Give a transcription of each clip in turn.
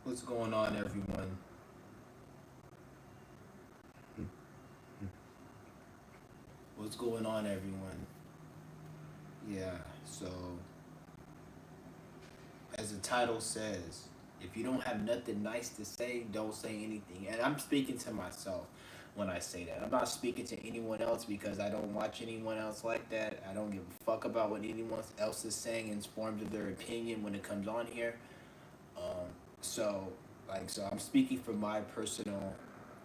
What's going on, everyone? What's going on, everyone? Yeah, so as the title says, if you don't have nothing nice to say, don't say anything. And I'm speaking to myself when I say that. I'm not speaking to anyone else because I don't watch anyone else like that. I don't give a fuck about what anyone else is saying in forms of their opinion when it comes on here. Um, so, so I'm speaking from my personal,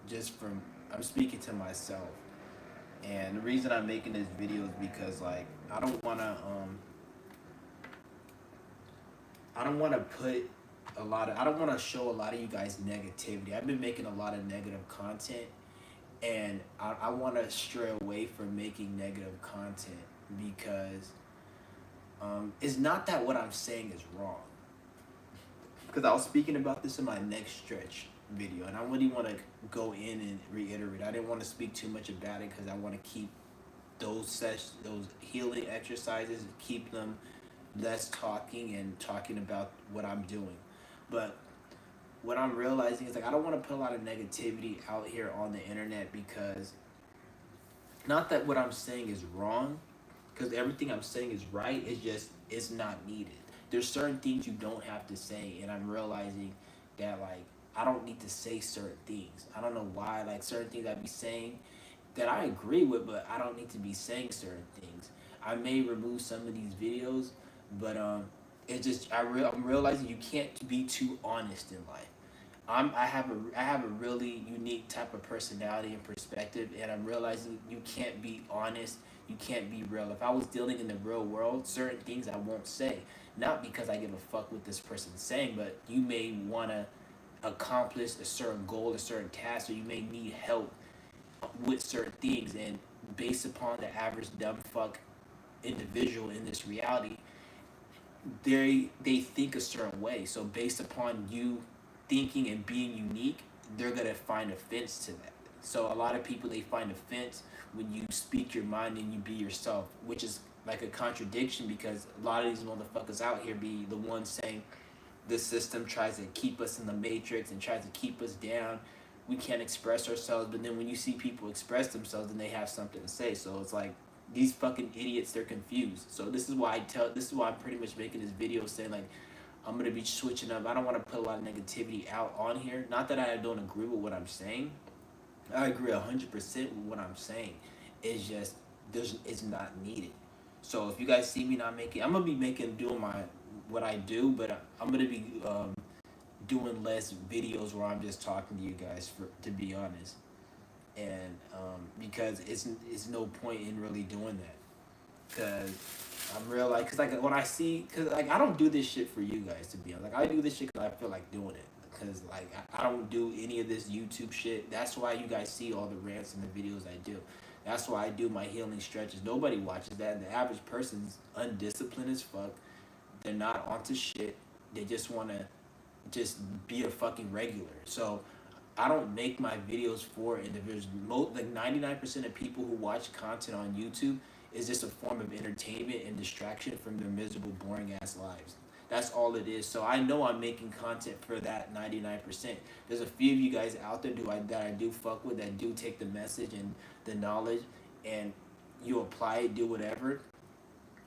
just from, I'm speaking to myself. And the reason I'm making this video is because I don't wanna I don't wanna put I don't wanna show a lot of you guys negativity. I've been making a lot of negative content, and I wanna stray away from making negative content because it's not that what I'm saying is wrong. Because I was speaking about this in my next stretch video, and I really want to go in and reiterate. I didn't want to speak too much about it because I want to keep those healing exercises, keep them less talking and talking about what I'm doing. But what I'm realizing is I don't want to put a lot of negativity out here on the internet because not that what I'm saying is wrong, because everything I'm saying is right. It's just it's not needed. There's certain things you don't have to say, and I'm realizing that I don't need to say certain things. I don't know why certain things I be saying that I agree with, but I don't need to be saying certain things. I may remove some of these videos, but it just I'm realizing you can't be too honest in life. I have a really unique type of personality and perspective, and I'm realizing you can't be honest. You can't be real. If I was dealing in the real world, certain things I won't say, not because I give a fuck what this person's saying, but you may want to accomplish a certain goal, a certain task, or you may need help with certain things, and based upon the average dumb fuck individual in this reality, they think a certain way. So based upon you thinking and being unique, they're gonna find offense to that. So a lot of people they find offense when you speak your mind and you be yourself, which is like a contradiction because a lot of these motherfuckers out here be the ones saying the system tries to keep us in the matrix and tries to keep us down. We can't express ourselves, but then when you see people express themselves, then they have something to say. So it's like these fucking idiots, they're confused. So this is why I'm pretty much making this video saying I'm gonna be switching up. I don't want to put a lot of negativity out on here. Not that I don't agree with what I'm saying. I agree 100% with what I'm saying. It's just it's not needed. So if you guys see me not making, I'm gonna be doing my what I do, but I'm gonna be doing less videos where I'm just talking to you guys for to be honest, and because it's no point in really doing that because I'm real because when I see because I don't do this shit for you guys to be honest. I do this shit because I feel like doing it because I don't do any of this YouTube shit. That's why you guys see all the rants and the videos I do. That's why I do my healing stretches. Nobody watches that. The average person's undisciplined as fuck. They're not onto shit. They just want to just be a fucking regular. So I don't make my videos for individuals. 99% of people who watch content on YouTube is just a form of entertainment and distraction from their miserable, boring ass lives. That's all it is. So I know I'm making content for that 99%. There's a few of you guys out there that I do fuck with that do take the message and the knowledge and you apply it, do whatever,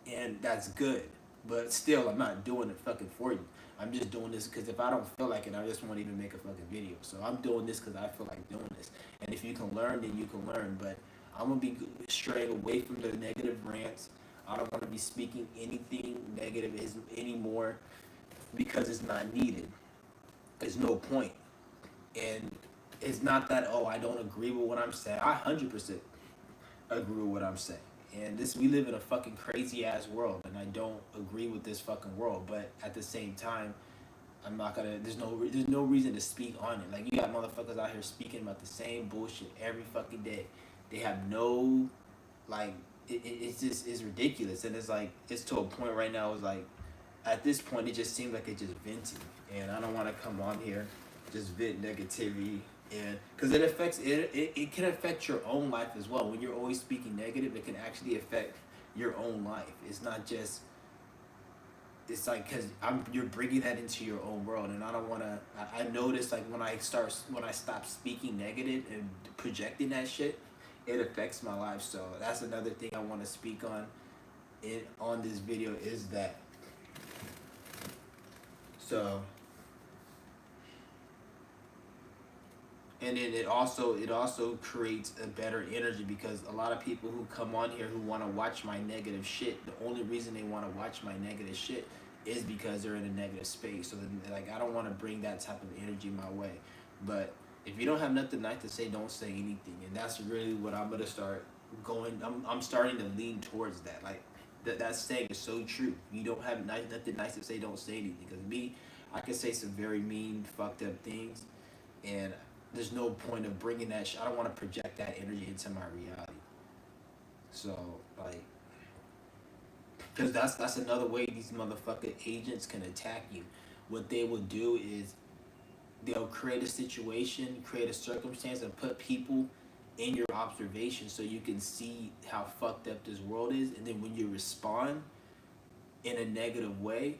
and that's good. But still, I'm not doing it fucking for you. I'm just doing this because if I don't feel like it, I just won't even make a fucking video. So I'm doing this because I feel like doing this. And if you can learn, then you can learn. But I'm gonna be straying away from the negative rants. I don't want to be speaking anything negative anymore because it's not needed. There's no point. And it's not that I don't agree with what I'm saying. I 100% agree with what I'm saying. And this we live in a fucking crazy ass world, and I don't agree with this fucking world. But at the same time, I'm not gonna. There's no reason to speak on it. Like you got motherfuckers out here speaking about the same bullshit every fucking day. They have no like. It's just it's ridiculous, and it's to a point right now. It's like at this point, it just seems like it's just venting, and I don't want to come on here just vent negativity, and because it can affect your own life as well. When you're always speaking negative, it can actually affect your own life. It's not just it's like because you're bringing that into your own world, and I don't want to. I notice like when I stop speaking negative and projecting that shit, it affects my life. So that's another thing I want to speak on it on this video is that. So and then it also creates a better energy because a lot of people who come on here who want to watch my negative shit, the only reason they want to watch my negative shit is because they're in a negative space. So then, like I don't want to bring that type of energy my way. But if you don't have nothing nice to say, don't say anything. And that's really what I'm gonna start going. I'm starting to lean towards that. Like that saying is so true. You don't have nothing nice to say, don't say anything. Because me, I can say some very mean, fucked up things, and there's no point of bringing that I don't want to project that energy into my reality. So like, because that's another way these motherfucking agents can attack you. What they will do is they'll create a situation, create a circumstance, and put people in your observation so you can see how fucked up this world is. And then when you respond in a negative way,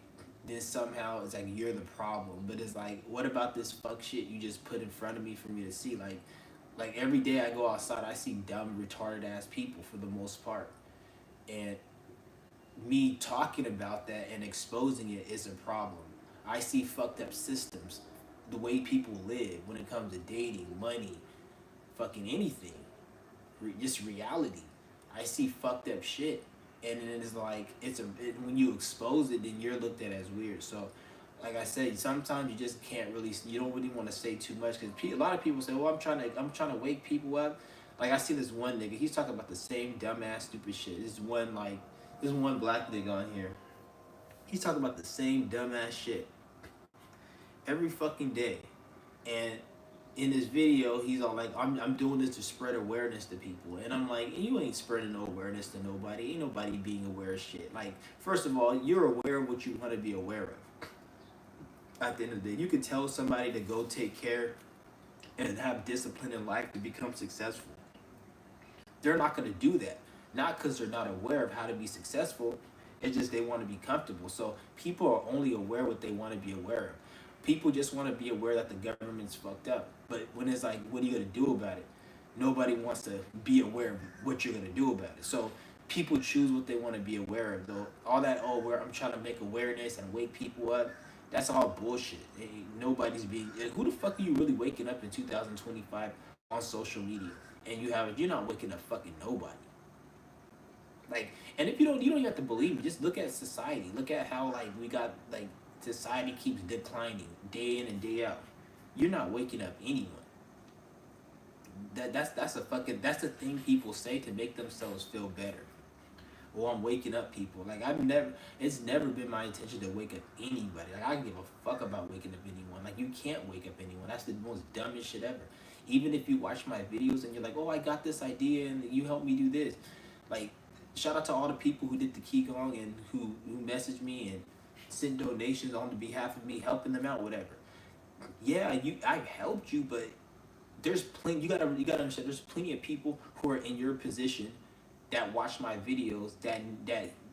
then somehow it's like you're the problem. But it's like, what about this fuck shit you just put in front of me for me to see? Like every day I go outside, I see dumb, retarded ass people for the most part. And me talking about that and exposing it is a problem. I see fucked up systems, the way people live when it comes to dating, money, fucking anything, just reality. I see fucked up shit, and then it's like when you expose it, then you're looked at as weird. So, like I said, sometimes you just can't really, you don't really want to say too much because a lot of people say, "Well, I'm trying to wake people up." Like I see this one nigga, he's talking about the same dumbass stupid shit. This one black nigga on here. He's talking about the same dumbass shit every fucking day. And in this video, he's all like, I'm doing this to spread awareness to people. And I'm like, you ain't spreading no awareness to nobody. Ain't nobody being aware of shit. Like, first of all, you're aware of what you want to be aware of. At the end of the day, you can tell somebody to go take care and have discipline in life to become successful. They're not going to do that. Not because they're not aware of how to be successful. It's just they want to be comfortable. So people are only aware what they want to be aware of. People just want to be aware that the government's fucked up. But when it's like, what are you going to do about it? Nobody wants to be aware of what you're going to do about it. So people choose what they want to be aware of. Though all that, where I'm trying to make awareness and wake people up, that's all bullshit. Nobody's being. Who the fuck are you really waking up in 2025 on social media? And you're not waking up fucking nobody. Like, and if you don't even have to believe me. Just look at society. Look at how like we got like society keeps declining day in and day out. You're not waking up anyone. That's the thing people say to make themselves feel better. Or I'm waking up people. Like it's never been my intention to wake up anybody. Like I don't give a fuck about waking up anyone. Like you can't wake up anyone. That's the most dumbest shit ever. Even if you watch my videos and you're like, oh, I got this idea and you helped me do this. Like, shout out to all the people who did the Qigong and who messaged me and sent donations on behalf of me, helping them out, whatever. Yeah, I've helped you, but there's plenty. You gotta understand. There's plenty of people who are in your position that watch my videos that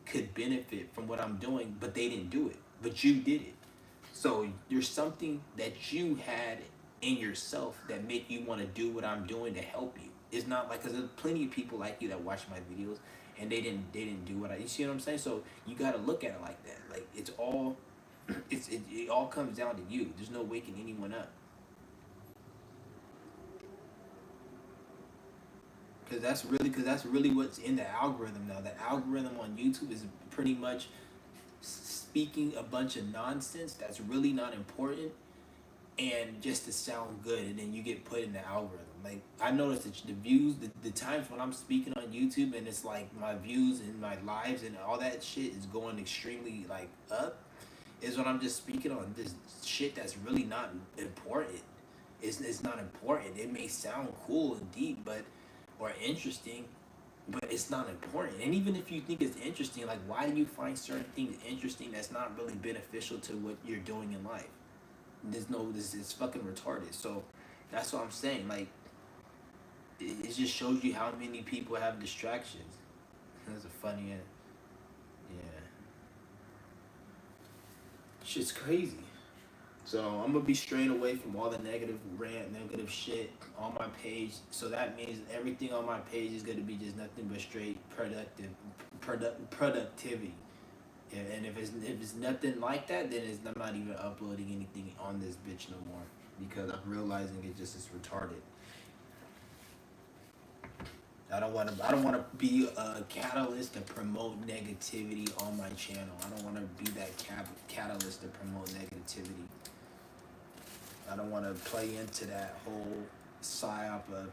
could benefit from what I'm doing, but they didn't do it. But you did it. So there's something that you had in yourself that make you want to do what I'm doing to help you. It's not like because there's plenty of people like you that watch my videos and they didn't do what I. You see what I'm saying? So you got to look at it like that. Like it's all, it all comes down to you. There's no waking anyone up. Because that's really what's in the algorithm now. The algorithm on YouTube is pretty much speaking a bunch of nonsense that's really not important and just to sound good, and then you get put in the algorithm. Like I noticed that the views, the times when I'm speaking on YouTube and it's like my views and my lives and all that shit is going extremely like up, is when I'm just speaking on this shit that's really not important. It's not important. It may sound cool and deep, but or interesting, but it's not important. And even if you think it's interesting, like why do you find certain things interesting that's not really beneficial to what you're doing in life? This is fucking retarded. So that's what I'm saying. Like it just shows you how many people have distractions. That's a funny, yeah. Shit's crazy. So I'm gonna be straying away from all the negative rant, negative shit on my page. So that means everything on my page is gonna be just nothing but straight productivity. And if it's nothing like that, then I'm not even uploading anything on this bitch no more because I'm realizing it just is retarded. I don't want to be a catalyst to promote negativity on my channel. I don't want to be that catalyst to promote negativity. I don't want to play into that whole psyop of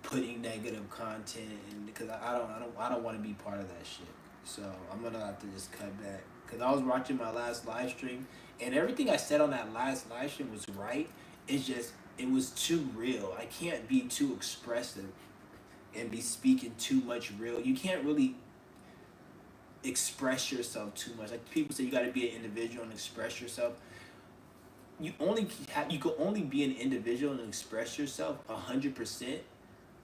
putting negative content in because I don't want to be part of that shit. So I'm gonna have to just cut back because I was watching my last live stream and everything I said on that last live stream was right. It's just it was too real. I can't be too expressive and be speaking too much real. You can't really express yourself too much. Like people say, you got to be an individual and express yourself. You can only be an individual and express yourself 100%,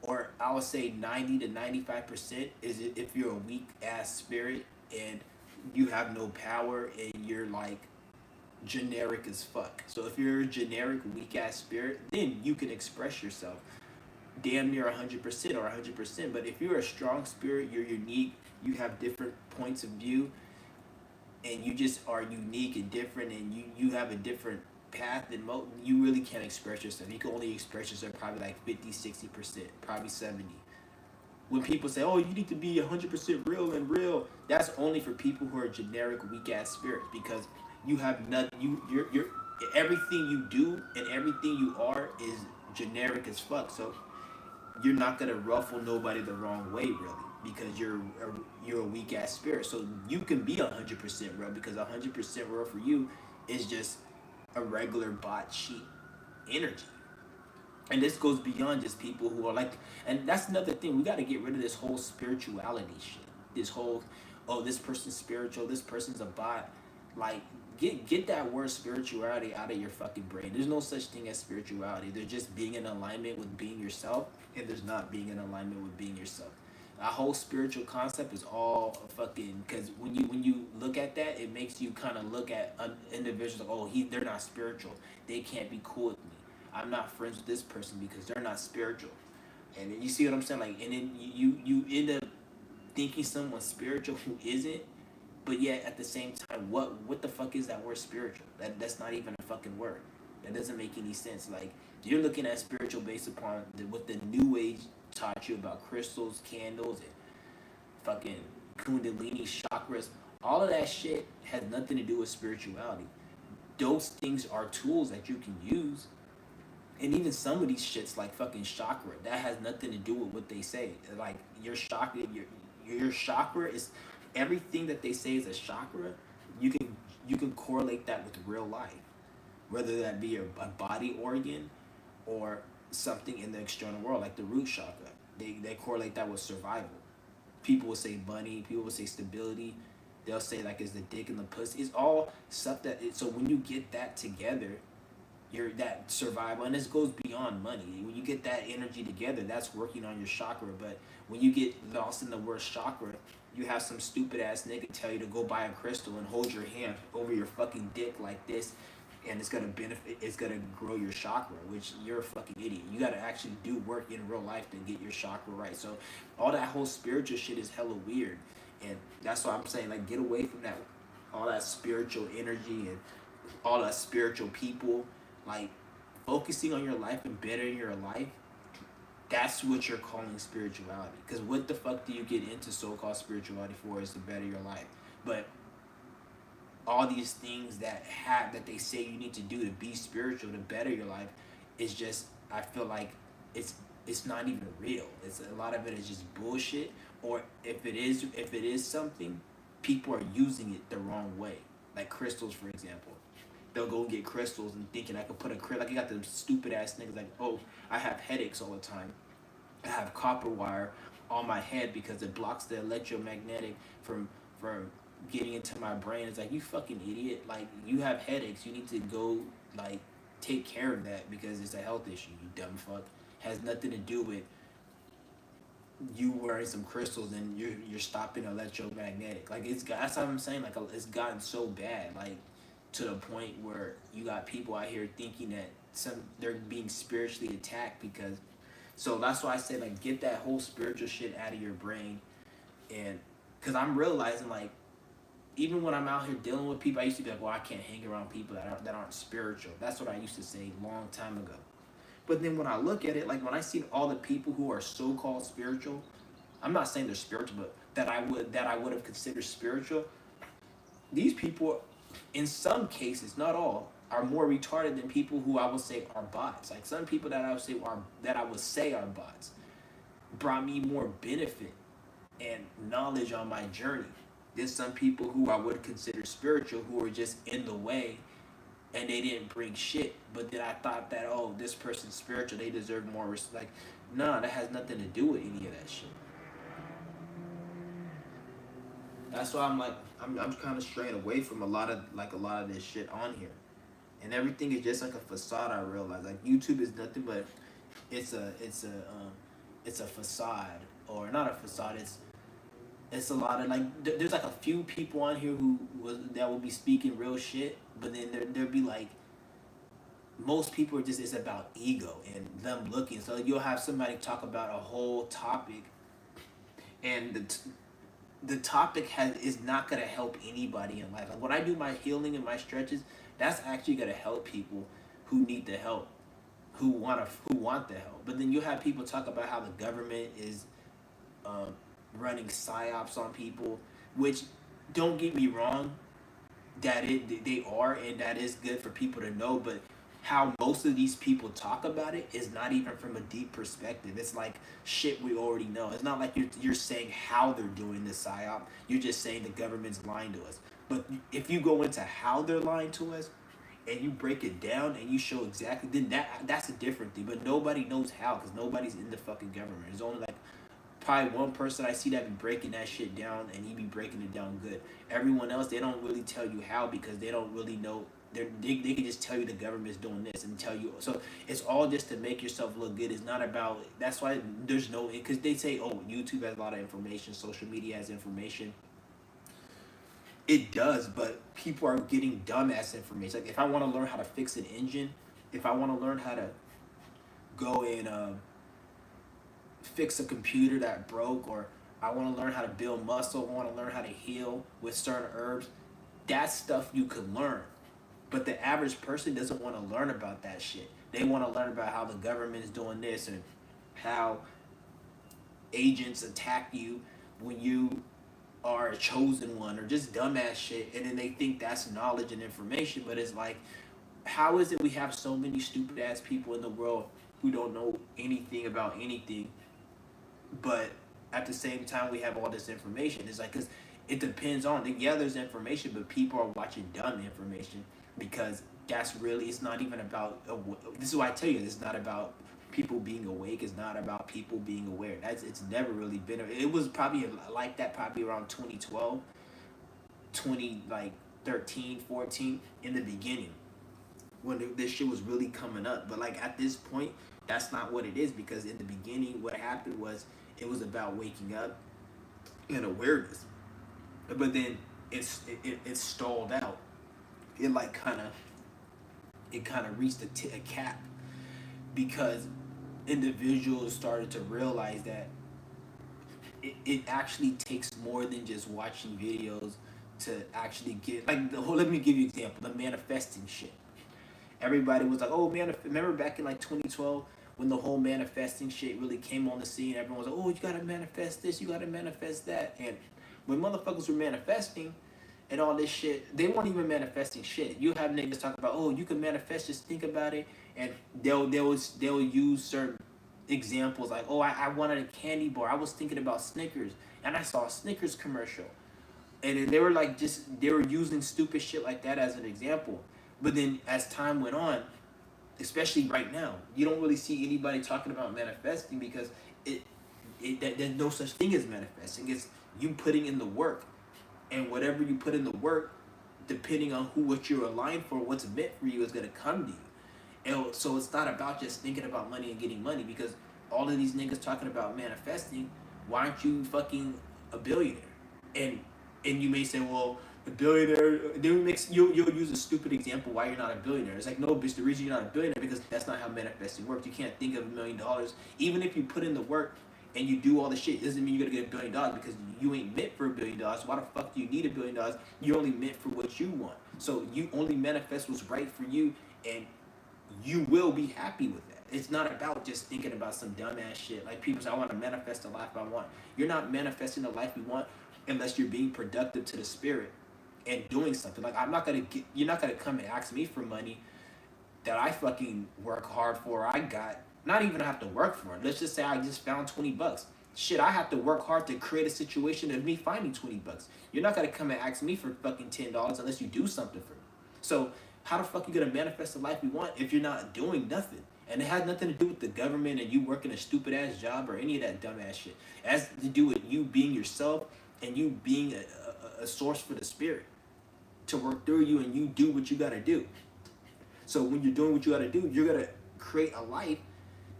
or I would say 90 to 95% is if you're a weak ass spirit and you have no power and you're like generic as fuck. So if you're a generic weak ass spirit, then you can express yourself damn near 100% or 100%. But if you're a strong spirit, you're unique, you have different points of view, and you just are unique and different, and you have a different path, then you really can't express yourself. You can only express yourself probably like 50, 60%, probably 70. When people say, oh, you need to be 100% real and real, that's only for people who are generic weak ass spirits because you have nothing. You're everything you do and everything you are is generic as fuck. So you're not gonna ruffle nobody the wrong way, really, because you're a weak ass spirit. So you can be 100% real because 100% real for you is just a regular bot sheet energy. And this goes beyond just people who are like, and that's another thing. We got to get rid of this whole spirituality shit. This whole, oh, this person's spiritual, this person's a bot. Like, get that word spirituality out of your fucking brain. There's no such thing as spirituality. There's just being in alignment with being yourself, and there's not being in alignment with being yourself. A whole spiritual concept is all fucking because when you look at that, it makes you kind of look at an individual like, oh, they're not spiritual. They can't be cool with me. I'm not friends with this person because they're not spiritual. And you see what I'm saying? Like, and then you end up thinking someone's spiritual who isn't, but yet at the same time, what the fuck is that word spiritual? That's not even a fucking word. That doesn't make any sense. Like you're looking at spiritual based upon what the New Age taught you about crystals, candles, and fucking kundalini chakras. All of that shit has nothing to do with spirituality. Those things are tools that you can use, and even some of these shits like fucking chakra that has nothing to do with what they say. Like your chakra is everything that they say is a chakra. You can correlate that with real life, whether that be a body organ or something in the external world, like the root chakra. They correlate that with survival. People will say money. People will say stability. They'll say like is the dick and the pussy. It's all stuff so when you get that together, your that survival, and this goes beyond money. When you get that energy together, that's working on your chakra. But when you get lost in the word chakra, you have some stupid ass nigga tell you to go buy a crystal and hold your hand over your fucking dick like this, and it's gonna benefit. It's gonna grow your chakra, which you're a fucking idiot. You gotta actually do work in real life to get your chakra right. So all that whole spiritual shit is hella weird, and that's why I'm saying like get away from that, all that spiritual energy and all that spiritual people. Like focusing on your life and bettering your life, that's what you're calling spirituality. Because what the fuck do you get into so-called spirituality for is to better your life. But all these things that they say you need to do to be spiritual to better your life is just, I feel like it's not even real. It's a lot of it is just bullshit. Or if it is something, people are using it the wrong way. Like crystals, for example. They'll go get crystals and thinking I could put a crystal. Like you got them stupid ass niggas like, oh, I have headaches all the time. I have copper wire on my head because it blocks the electromagnetic from getting into my brain. It's like, you fucking idiot. Like you have headaches. You need to go like take care of that because it's a health issue. You dumb fuck. Has nothing to do with you wearing some crystals and you're stopping electromagnetic. Like that's what I'm saying. Like it's gotten so bad. Like to the point where you got people out here thinking that they're being spiritually attacked because. So that's why I said like get that whole spiritual shit out of your brain, and because I'm realizing like even when I'm out here dealing with people, I used to be like, well, I can't hang around people that aren't spiritual. That's what I used to say a long time ago. But then when I look at it, like when I see all the people who are so called spiritual, I'm not saying they're spiritual, but that I would have considered spiritual. These people, in some cases, not all, are more retarded than people who I would say are bots. Like some people that I would say are bots brought me more benefit and knowledge on my journey than some people who I would consider spiritual who were just in the way and they didn't bring shit. But then I thought that, oh, this person's spiritual, they deserve more respect. Like, nah, that has nothing to do with any of that shit. That's why I'm like, I'm kind of straying away from a lot of this shit on here, and everything is just like a facade. I realize like YouTube is nothing but it's a facade, or not a facade. It's a lot of like there's like a few people on here that will be speaking real shit, but then there'll be like most people are just, it's about ego and them looking. So you'll have somebody talk about a whole topic, and the topic is not gonna help anybody in life. Like when I do my healing and my stretches, that's actually gonna help people who need the help, who want the help. But then you have people talk about how the government is running psyops on people, which don't get me wrong, they are, and that is good for people to know. But how most of these people talk about it is not even from a deep perspective. It's like shit we already know. It's not like you're saying how they're doing this psyop. You're just saying the government's lying to us. But if you go into how they're lying to us and you break it down and you show exactly, then that's a different thing. But nobody knows how because nobody's in the fucking government. There's only like probably one person I see that be breaking that shit down, and he be breaking it down good. Everyone else, they don't really tell you how because they don't really know. They can just tell you the government's doing this and tell you. So it's all just to make yourself look good. It's not about. That's why there's no, because they say, oh, YouTube has a lot of information, social media has information. It does, but people are getting dumbass information. Like if I want to learn how to fix an engine, if I want to learn how to go and fix a computer that broke, or I want to learn how to build muscle, I want to learn how to heal with certain herbs, that's stuff you can learn. But the average person doesn't want to learn about that shit. They want to learn about how the government is doing this and how agents attack you when you are a chosen one, or just dumbass shit. And then they think that's knowledge and information. But it's like, how is it we have so many stupid ass people in the world who don't know anything about anything, but at the same time we have all this information? It's like, because it depends on, yeah, there's information, but people are watching dumb information because that's really, it's not even about, this is why I tell you, it's not about people being awake. It's not about people being aware. It's never really been, it was probably like that probably around 2012, 13, 14 in the beginning when this shit was really coming up. But like at this point, that's not what it is, because in the beginning what happened was it was about waking up and awareness. But then it stalled out. It like kind of reached a cap because individuals started to realize that it actually takes more than just watching videos to actually get like the whole. Let me give you an example. The manifesting shit. Everybody was like, "Oh, man!" Remember back in like 2012 when the whole manifesting shit really came on the scene? Everyone was like, "Oh, you gotta manifest this, you gotta manifest that," and when motherfuckers were manifesting and all this shit, they weren't even manifesting shit. You have niggas talk about, oh, you can manifest, just think about it, and they'll use certain examples like, oh, I wanted a candy bar. I was thinking about Snickers, and I saw a Snickers commercial, and they were like, they were using stupid shit like that as an example. But then as time went on, especially right now, you don't really see anybody talking about manifesting because there's no such thing as manifesting. It's you putting in the work. And whatever you put in the work, depending on what you're aligned for, what's meant for you is going to come to you. And so it's not about just thinking about money and getting money, because all of these niggas talking about manifesting, why aren't you fucking a billionaire? And you may say, well, a billionaire. Then you'll use a stupid example why you're not a billionaire. It's like, no, bitch, the reason you're not a billionaire because that's not how manifesting works. You can't think of $1 million. Even if you put in the work and you do all the shit, it doesn't mean you're gonna get $1 billion because you ain't meant for $1 billion. Why the fuck do you need $1 billion? You're only meant for what you want. So you only manifest what's right for you, and you will be happy with that. It's not about just thinking about some dumbass shit. Like people say, I want to manifest the life I want. You're not manifesting the life you want unless you're being productive to the spirit and doing something. Like you're not gonna come and ask me for money that I fucking work hard for. I got not even have to work for it. Let's just say I just found $20. Shit, I have to work hard to create a situation of me finding $20. You're not gonna come and ask me for fucking $10 unless you do something for me. So how the fuck you gonna manifest the life you want if you're not doing nothing? And it has nothing to do with the government and you working a stupid ass job or any of that dumb ass shit. It has to do with you being yourself and you being a source for the spirit to work through you, and you do what you gotta do. So when you're doing what you gotta do, you're gonna create a life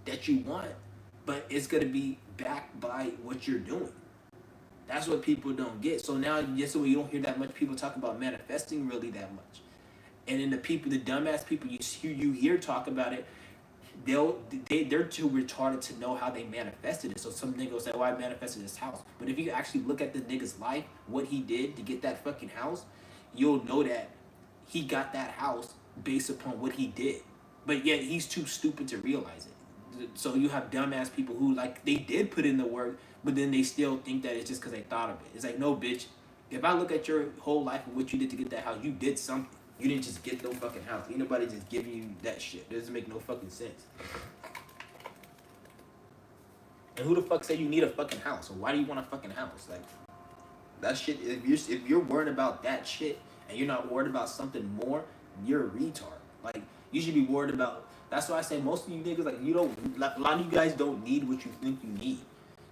that you want, but it's gonna be backed by what you're doing. That's what people don't get. So now, yes, so you don't hear that much people talk about manifesting really that much. And then the dumbass people you hear talk about it, they're too retarded to know how they manifested it. So some nigga will say, "Oh, I manifested this house." But if you actually look at the nigga's life, what he did to get that fucking house, you'll know that he got that house based upon what he did. But yet he's too stupid to realize it. So you have dumbass people who like they did put in the work, but then they still think that it's just because they thought of it. It's like, no, bitch. If I look at your whole life and what you did to get that house, you did something. You didn't just get no fucking house. Ain't nobody just giving you that shit. It doesn't make no fucking sense. And who the fuck say you need a fucking house? Or why do you want a fucking house? Like, that shit, if you're worried about that shit and you're not worried about something more, you're a retard. Like, you should be worried about, that's why I say most of you niggas, like, a lot of you guys don't need what you think you need.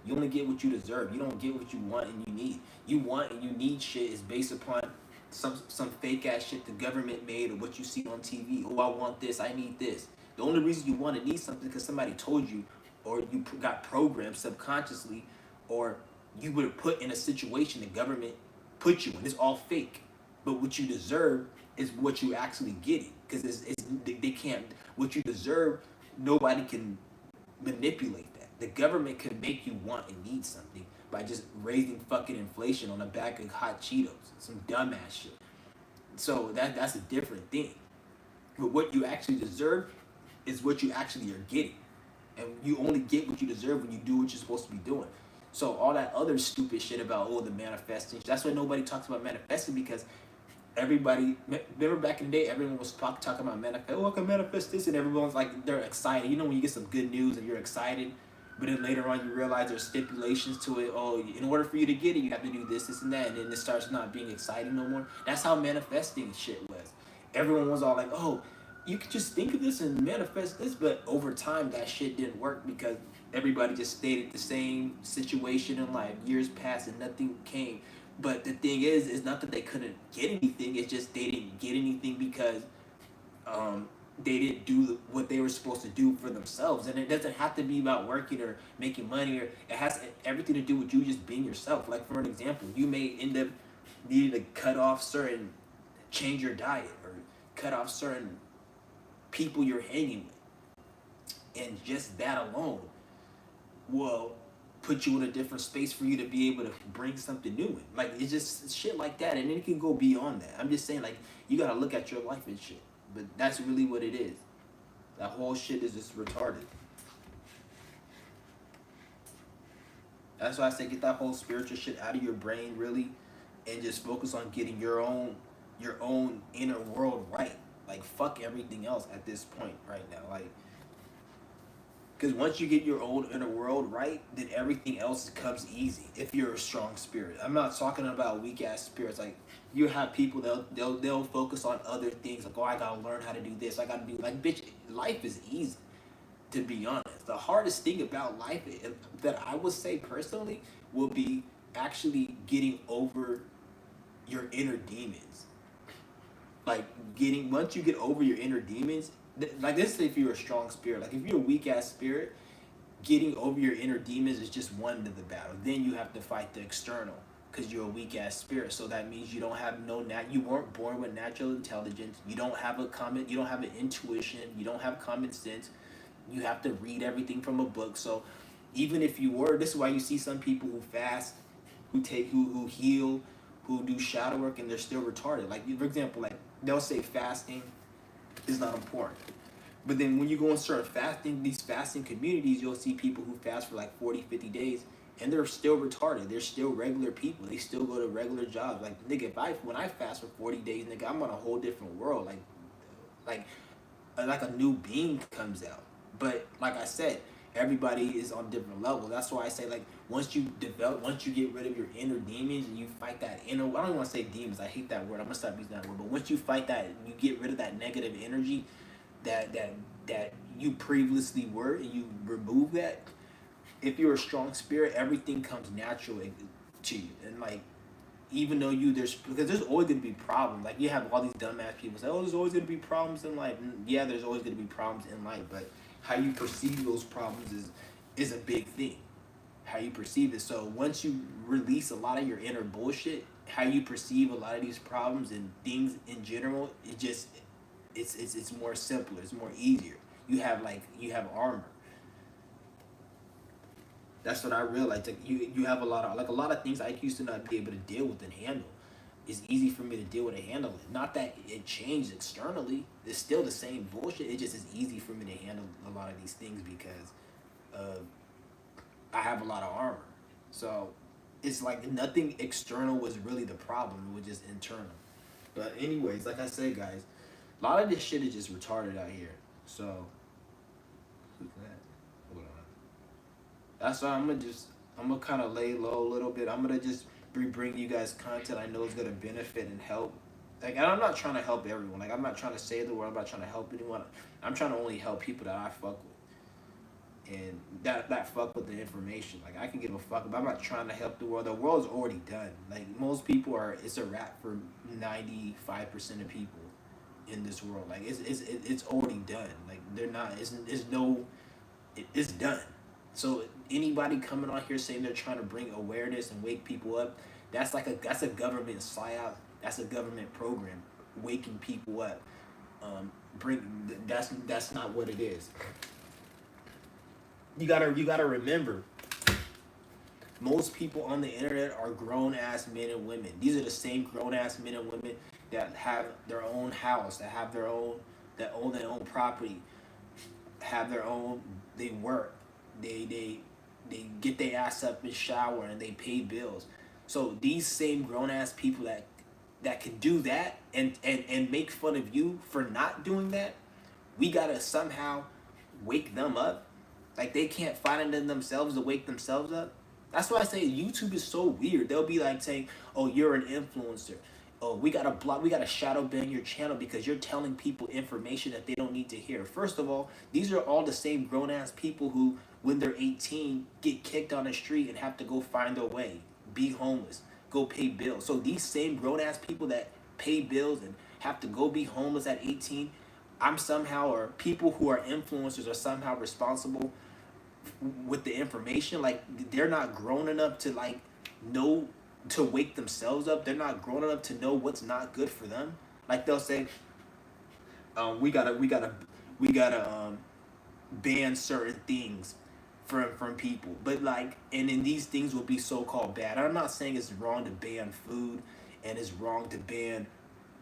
You only get what you deserve. You don't get what you want and you need. You want and you need shit is based upon some fake ass shit the government made or what you see on TV. Oh, I want this, I need this. The only reason you want to need something because somebody told you, or you got programmed subconsciously, or you were put in a situation the government put you in. It's all fake. But what you deserve is what you actually getting. Because they can't, what you deserve, nobody can manipulate that. The government can make you want and need something by just raising fucking inflation on the back of hot Cheetos. Some dumbass shit. So that's a different thing. But what you actually deserve is what you actually are getting. And you only get what you deserve when you do what you're supposed to be doing. So all that other stupid shit about, oh, the manifesting, that's why nobody talks about manifesting, because everybody, remember back in the day, everyone was talking about manifest, oh, I can manifest this, and everyone's like, they're excited. You know when you get some good news and you're excited, but then later on you realize there's stipulations to it. Oh, in order for you to get it, you have to do this, this, and that, and then it starts not being exciting no more. That's how manifesting shit was. Everyone was all like, oh, you could just think of this and manifest this, but over time that shit didn't work because everybody just stayed at the same situation in life. Years passed and nothing came. But the thing is not that they couldn't get anything. It's just they didn't get anything because they didn't do what they were supposed to do for themselves. And it doesn't have to be about working or making money, or it has everything to do with you just being yourself. Like, for an example, you may end up needing to change your diet or cut off certain people you're hanging with. And just that alone will put you in a different space for you to be able to bring something new in. Like, it's just shit like that. And it can go beyond that. I'm just saying, like, you gotta look at your life and shit. But that's really what it is. That whole shit is just retarded. That's why I say get that whole spiritual shit out of your brain, really, and just focus on getting your own inner world right. Like, fuck everything else at this point right now. Like, because once you get your own inner world right, then everything else comes easy if you're a strong spirit. I'm not talking about weak ass spirits. Like, you have people they'll focus on other things. Like, oh, I gotta learn how to do this. I gotta do, like, bitch, life is easy, to be honest. The hardest thing about life that I would say personally will be actually getting over your inner demons. Like, once you get over your inner demons, like, this is if you're a strong spirit. Like, if you're a weak ass spirit, getting over your inner demons is just one to the battle. Then you have to fight the external. because you're a weak ass spirit. So that means you don't have you weren't born with natural intelligence. You don't have you don't have an intuition. You don't have common sense. You have to read everything from a book. So even if you were, this is why you see some people who fast, who heal, who do shadow work, and they're still retarded. Like, for example, like they'll say fasting is not important. But then when you go and start fasting, these fasting communities, you'll see people who fast for like 40, 50 days, and they're still retarded. They're still regular people. They still go to regular jobs. Like, nigga, when I fast for 40 days, nigga, I'm on a whole different world. Like, like a new being comes out. But like I said, everybody is on different levels. That's why I say, like, once you get rid of your inner demons and you fight that inner, I don't even want to say demons. I hate that word. I'm gonna stop using that word. But once you fight that, you get rid of that negative energy that you previously were, and you remove that. If you're a strong spirit, everything comes naturally to you. And like, even though because there's always gonna be problems. Like, you have all these dumbass people say, "Oh, there's always gonna be problems in life." And yeah, there's always gonna be problems in life, but how you perceive those problems is a big thing. How you perceive it. So once you release a lot of your inner bullshit, how you perceive a lot of these problems and things in general, it's more simpler. It's more easier. You have armor. That's what I realized. Like, you have a lot of things I used to not be able to deal with and handle. It's easy for me to deal with and handle it. Not that it changed externally. It's still the same bullshit. It just is easy for me to handle a lot of these things because I have a lot of armor. So it's like nothing external was really the problem. It was just internal. But anyways, like I said, guys, a lot of this shit is just retarded out here. So who's that? Hold on. That's why I'm gonna kind of lay low a little bit. I'm gonna just bring you guys content I know is gonna benefit and help. Like, and I'm not trying to help everyone. Like, I'm not trying to save the world. I'm not trying to help anyone. I'm trying to only help people that I fuck with, and that fuck with the information. Like, I can give a fuck, but I'm not trying to help the world. The world's already done. Like, most people it's a wrap for 95% of people in this world. Like, it's already done. Like, they're not. It's done. So anybody coming on here saying they're trying to bring awareness and wake people up, that's a government psyop. That's a government program waking people up. That's not what it is. You gotta remember, most people on the internet are grown ass men and women. These are the same grown ass men and women that have their own house, that own their own property, have their own. They work. They get their ass up and shower and they pay bills. So these same grown ass people that can do that and make fun of you for not doing that, we gotta somehow wake them up. Like, they can't find it in themselves to wake themselves up. That's why I say YouTube is so weird. They'll be like saying, "Oh, you're an influencer. Oh, we gotta shadow ban your channel because you're telling people information that they don't need to hear." First of all, these are all the same grown ass people who, when they're 18, get kicked on the street and have to go find their way, be homeless, go pay bills. So these same grown ass people that pay bills and have to go be homeless at 18, or people who are influencers are somehow responsible with the information. Like, they're not grown enough to know to wake themselves up. They're not grown enough to know what's not good for them. Like, they'll say, we gotta ban certain things from people, but and then these things will be so called bad. I'm not saying it's wrong to ban food and it's wrong to ban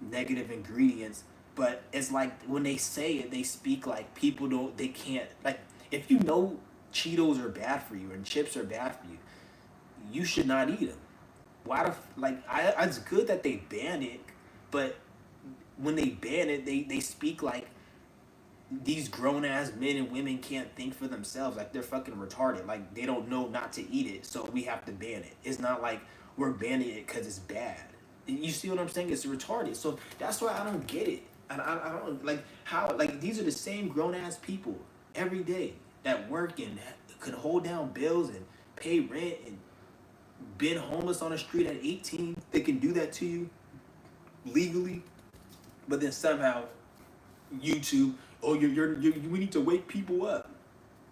negative ingredients, but it's like when they say it, they speak like they can't, like, if you know Cheetos are bad for you and chips are bad for you, you should not eat them. Why it's good that they ban it, but when they ban it, they speak like these grown ass men and women can't think for themselves. Like, they're fucking retarded. Like, they don't know not to eat it, so we have to ban it. It's not like we're banning it because it's bad. You see what I'm saying? It's retarded. So that's why I don't get it. And I don't like how, like, these are the same grown ass people every day that work and could hold down bills and pay rent and been homeless on the street at 18. They can do that to you legally, but then somehow YouTube, oh, we need to wake people up.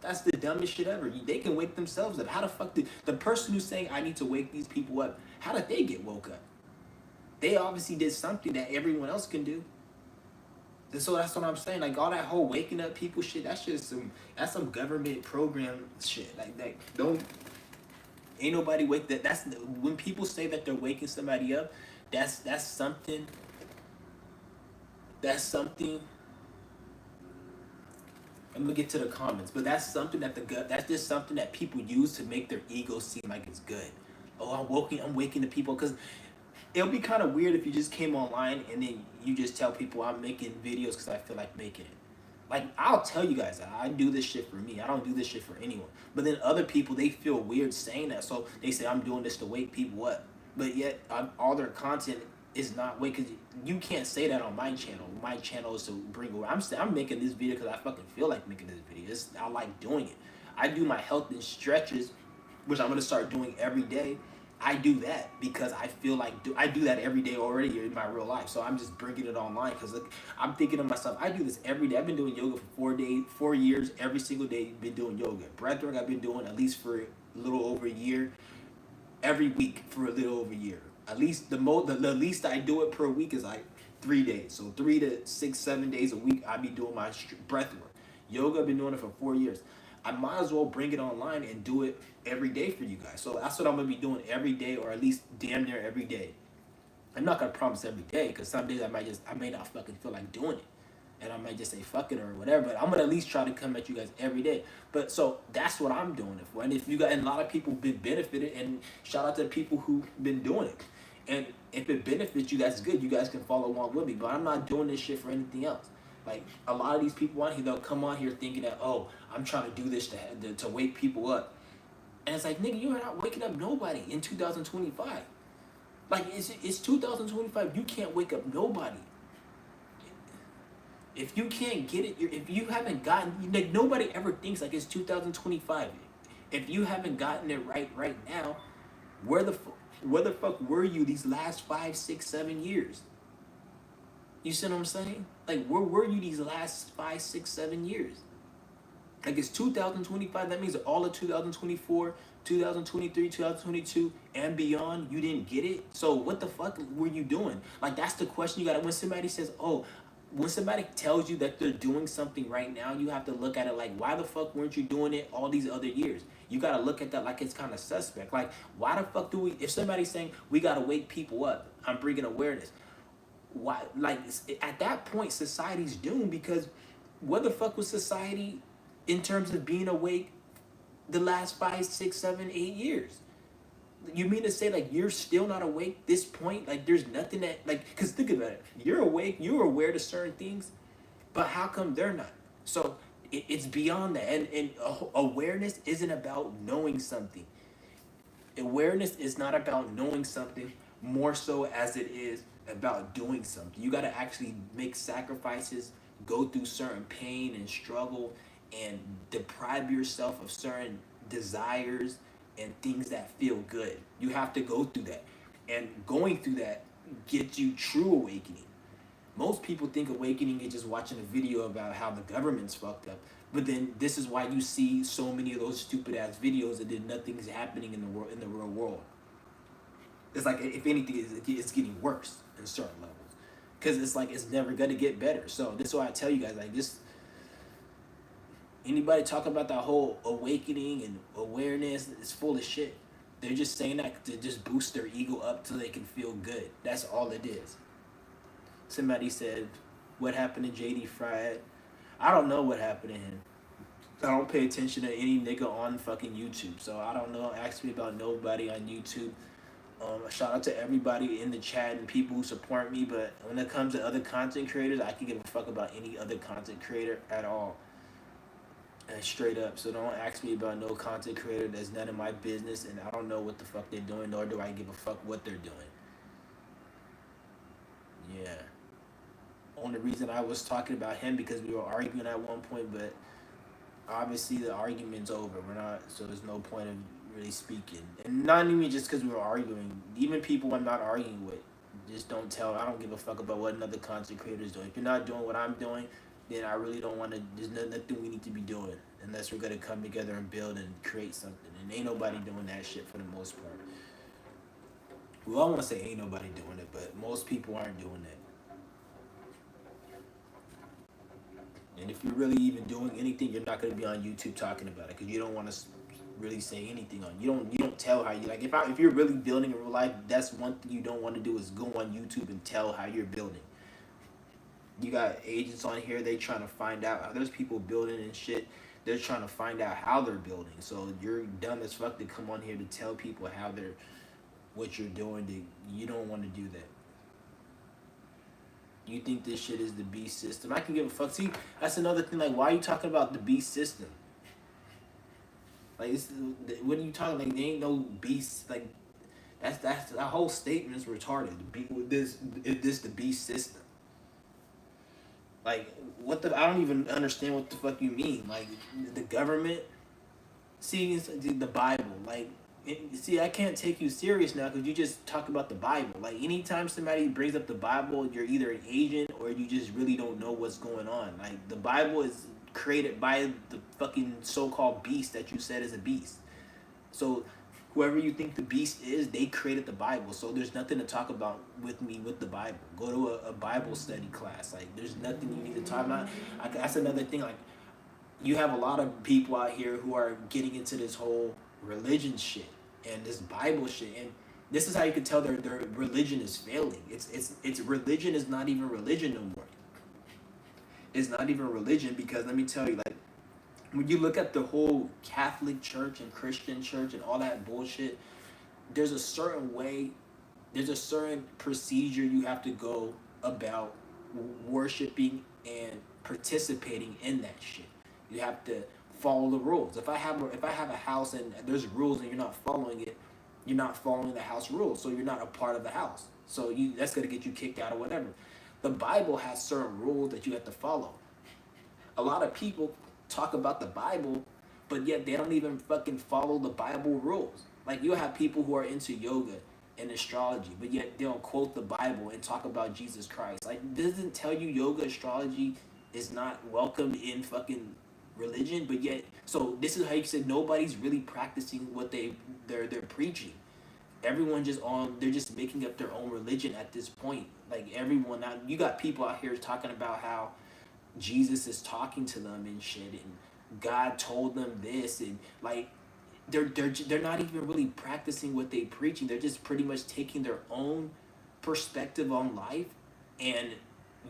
That's the dumbest shit ever. They can wake themselves up. How the fuck did the person who's saying I need to wake these people up? How did they get woke up? They obviously did something that everyone else can do. And so that's what I'm saying. Like all that whole waking up people shit, that's some government program shit. Like that don't ain't nobody wake that. That's when people say that they're waking somebody up. That's something. That's something. I'm gonna get to the comments, but that's something that that's just something that people use to make their ego seem like it's good. Oh, I'm waking the people because it'll be kind of weird if you just came online and then you just tell people I'm making videos because I feel like making it. Like I'll tell you guys, I do this shit for me. I don't do this shit for anyone. But then other people they feel weird saying that, so they say I'm doing this to wake people up. But yet all their content is not wake because you can't say that on my channel. My channel is to bring. I'm making this video because I fucking feel like making this video. I like doing it. I do my health and stretches, which I'm gonna start doing every day. I do that because I feel like I do that every day already in my real life. So I'm just bringing it online because I'm thinking to myself, I do this every day. I've been doing yoga for 4 years, every single day. Been doing yoga. Breathwork I've been doing at least for a little over a year. Every week for a little over a year. At least the least I do it per week is like 3 days. So 3 to 6, 7 days a week I be doing my breathwork. Yoga I've been doing it for 4 years. I might as well bring it online and do it every day for you guys. So that's what I'm gonna be doing every day, or at least damn near every day. I'm not gonna promise every day because some days I may not fucking feel like doing it, and I might just say fuck it or whatever. But I'm gonna at least try to come at you guys every day. But so that's what I'm doing it for. And if you got, and a lot of people been benefited, and shout out to the people who've been doing it. And if it benefits you guys, good. You guys can follow along with me. But I'm not doing this shit for anything else. Like a lot of these people on here, they'll come on here thinking that, oh, I'm trying to do this to wake people up, and it's like, nigga, you're not waking up nobody in 2025. Like it's 2025. You can't wake up nobody. If you can't get it, if you haven't gotten, like nobody ever thinks like it's 2025. If you haven't gotten it right now, where the fuck were you these last 5, 6, 7 years? You see what I'm saying? Like, where were you these last 5, 6, 7 years? Like, it's 2025. That means all of 2024, 2023, 2022, and beyond, you didn't get it. So what the fuck were you doing? Like, that's the question you got. When somebody says, oh, when somebody tells you that they're doing something right now, you have to look at it like, why the fuck weren't you doing it all these other years? You got to look at that like it's kind of suspect. Like, why the fuck do we, if somebody's saying we got to wake people up, I'm bringing awareness. Why, like at that point society's doomed, because what the fuck was society in terms of being awake the last 5, 6, 7, 8 years? You mean to say like you're still not awake this point? Like there's nothing that, like, because think about it, you're awake, you're aware to certain things, but how come they're not? So it's beyond that. And awareness isn't about knowing something. Awareness is not about knowing something more so as it is about doing something. You got to actually make sacrifices, go through certain pain and struggle, and deprive yourself of certain desires and things that feel good. You have to go through that. And going through that gets you true awakening. Most people think awakening is just watching a video about how the government's fucked up. But then this is why you see so many of those stupid ass videos and then nothing's happening in the real world. It's like, if anything, it's getting worse in certain levels. Because it's like it's never gonna get better. So this is why I tell you guys, like, this, anybody talking about that whole awakening and awareness is full of shit. They're just saying that to just boost their ego up so they can feel good. That's all it is. Somebody said, what happened to JD Fried? I don't know what happened to him. I don't pay attention to any nigga on fucking YouTube. So I don't know. Ask me about nobody on YouTube. Shout out to everybody in the chat and people who support me. But when it comes to other content creators, I can give a fuck about any other content creator at all. And straight up. So don't ask me about no content creator. That's none of my business. And I don't know what the fuck they're doing, nor do I give a fuck what they're doing. Yeah. Only reason I was talking about him because we were arguing at one point, but obviously the argument's over. We're not, so there's no point of really speaking. And not even just because we were arguing. Even people I'm not arguing with, just don't tell. I don't give a fuck about what another content creator is doing. If you're not doing what I'm doing, then I really don't want to. There's nothing we need to be doing unless we're gonna come together and build and create something. And ain't nobody doing that shit for the most part. Well, I want to say ain't nobody doing it, but most people aren't doing it. And if you're really even doing anything, you're not going to be on YouTube talking about it because you don't want to really say anything on. You don't tell how you like. If you're really building in real life, that's one thing you don't want to do is go on YouTube and tell how you're building. You got agents on here. They trying to find out. There's people building and shit. They're trying to find out how they're building. So you're dumb as fuck to come on here to tell people how they're what you're doing. You don't want to do that. You think this shit is the beast system? I can give a fuck. See, that's another thing. Like, why are you talking about the beast system? Like, what are you talking? Like, there ain't no beast. Like, that whole statement is retarded. This the beast system? Like, what the? I don't even understand what the fuck you mean. Like, the government. See, it's the Bible. Like, see, I can't take you serious now because you just talk about the Bible. Like, anytime somebody brings up the Bible, you're either an agent or you just really don't know what's going on. Like, the Bible is created by the fucking so-called beast that you said is a beast. So, whoever you think the beast is, they created the Bible. So, there's nothing to talk about with me with the Bible. Go to a Bible study class. Like, there's nothing you need to talk about. That's another thing. Like, you have a lot of people out here who are getting into this whole religion shit and this Bible shit, and this is how you can tell their religion is failing. It's religion is not even religion no more. It's not even religion because let me tell you, like when you look at the whole Catholic Church and Christian Church and all that bullshit, there's a certain way, there's a certain procedure you have to go about worshiping and participating in that shit. You have to follow the rules. If I have a house and there's rules and you're not following it, you're not following the house rules. So you're not a part of the house. So that's gonna get you kicked out or whatever. The Bible has certain rules that you have to follow. A lot of people talk about the Bible, but yet they don't even fucking follow the Bible rules. Like you have people who are into yoga and astrology, but yet they don't quote the Bible and talk about Jesus Christ. Like, doesn't tell you yoga astrology is not welcome in fucking religion, but yet so this is how you said nobody's really practicing what they're preaching. Everyone just on they're just making up their own religion at this point. Like everyone now you got people out here talking about how Jesus is talking to them and shit and God told them this and like they're not even really practicing what they preaching. They're just pretty much taking their own perspective on life and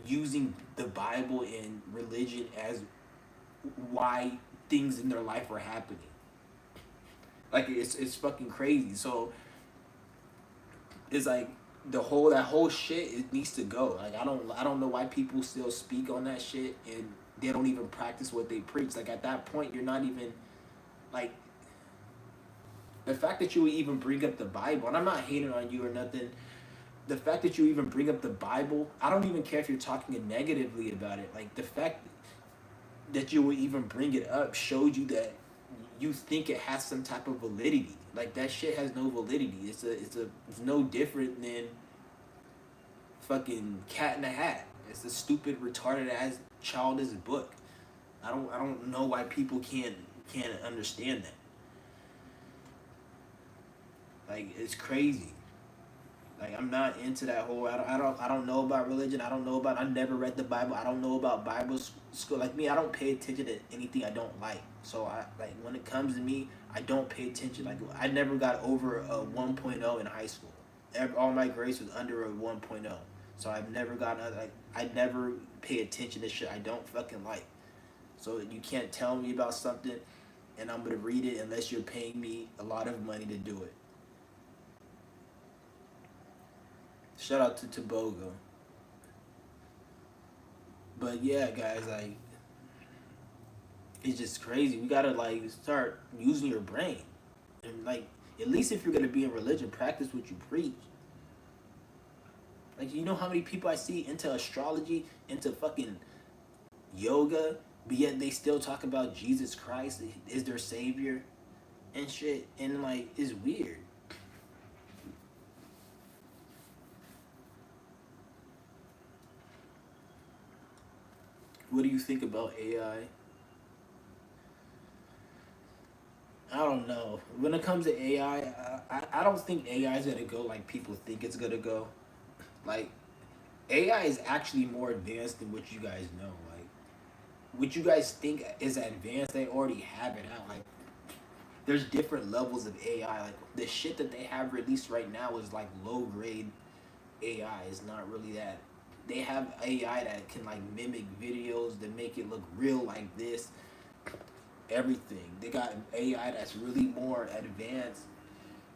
using the Bible and religion as why things in their life are happening. Like it's fucking crazy. So it's like that whole shit it needs to go. Like I don't know why people still speak on that shit and they don't even practice what they preach. Like at that point you're not even like the fact that you would even bring up the Bible, and I'm not hating on you or nothing. The fact that you even bring up the Bible, I don't even care if you're talking negatively about it. Like the fact that you would even bring it up showed you that you think it has some type of validity. Like that shit has no validity. It's no different than fucking Cat in a Hat. It's a stupid, retarded ass childish book. I don't know why people can't understand that. Like it's crazy. Like I'm not into that whole. I don't know about religion. I don't know about. I never read the Bible. I don't know about Bible school. Like me, I don't pay attention to anything I don't like. So I like when it comes to me, I don't pay attention. Like I never got over a 1.0 in high school. All my grades was under a 1.0. So I've never gotten like I never pay attention to shit I don't fucking like. So you can't tell me about something, and I'm gonna read it unless you're paying me a lot of money to do it. Shout out to Tobogo. But yeah, guys, like it's just crazy. We gotta like start using your brain, and like at least if you're gonna be in religion, practice what you preach. Like you know how many people I see into astrology, into fucking yoga, but yet they still talk about Jesus Christ is their savior and shit, and like it's weird. What do you think about AI? I don't know. When it comes to AI, I don't think AI is gonna go like people think it's gonna go. Like AI is actually more advanced than what you guys know. Like what you guys think is advanced, they already have it out. Like there's different levels of AI. Like the shit that they have released right now is like low grade AI. It's not really that. They have AI that can like mimic videos that make it look real like this. Everything. They got AI that's really more advanced.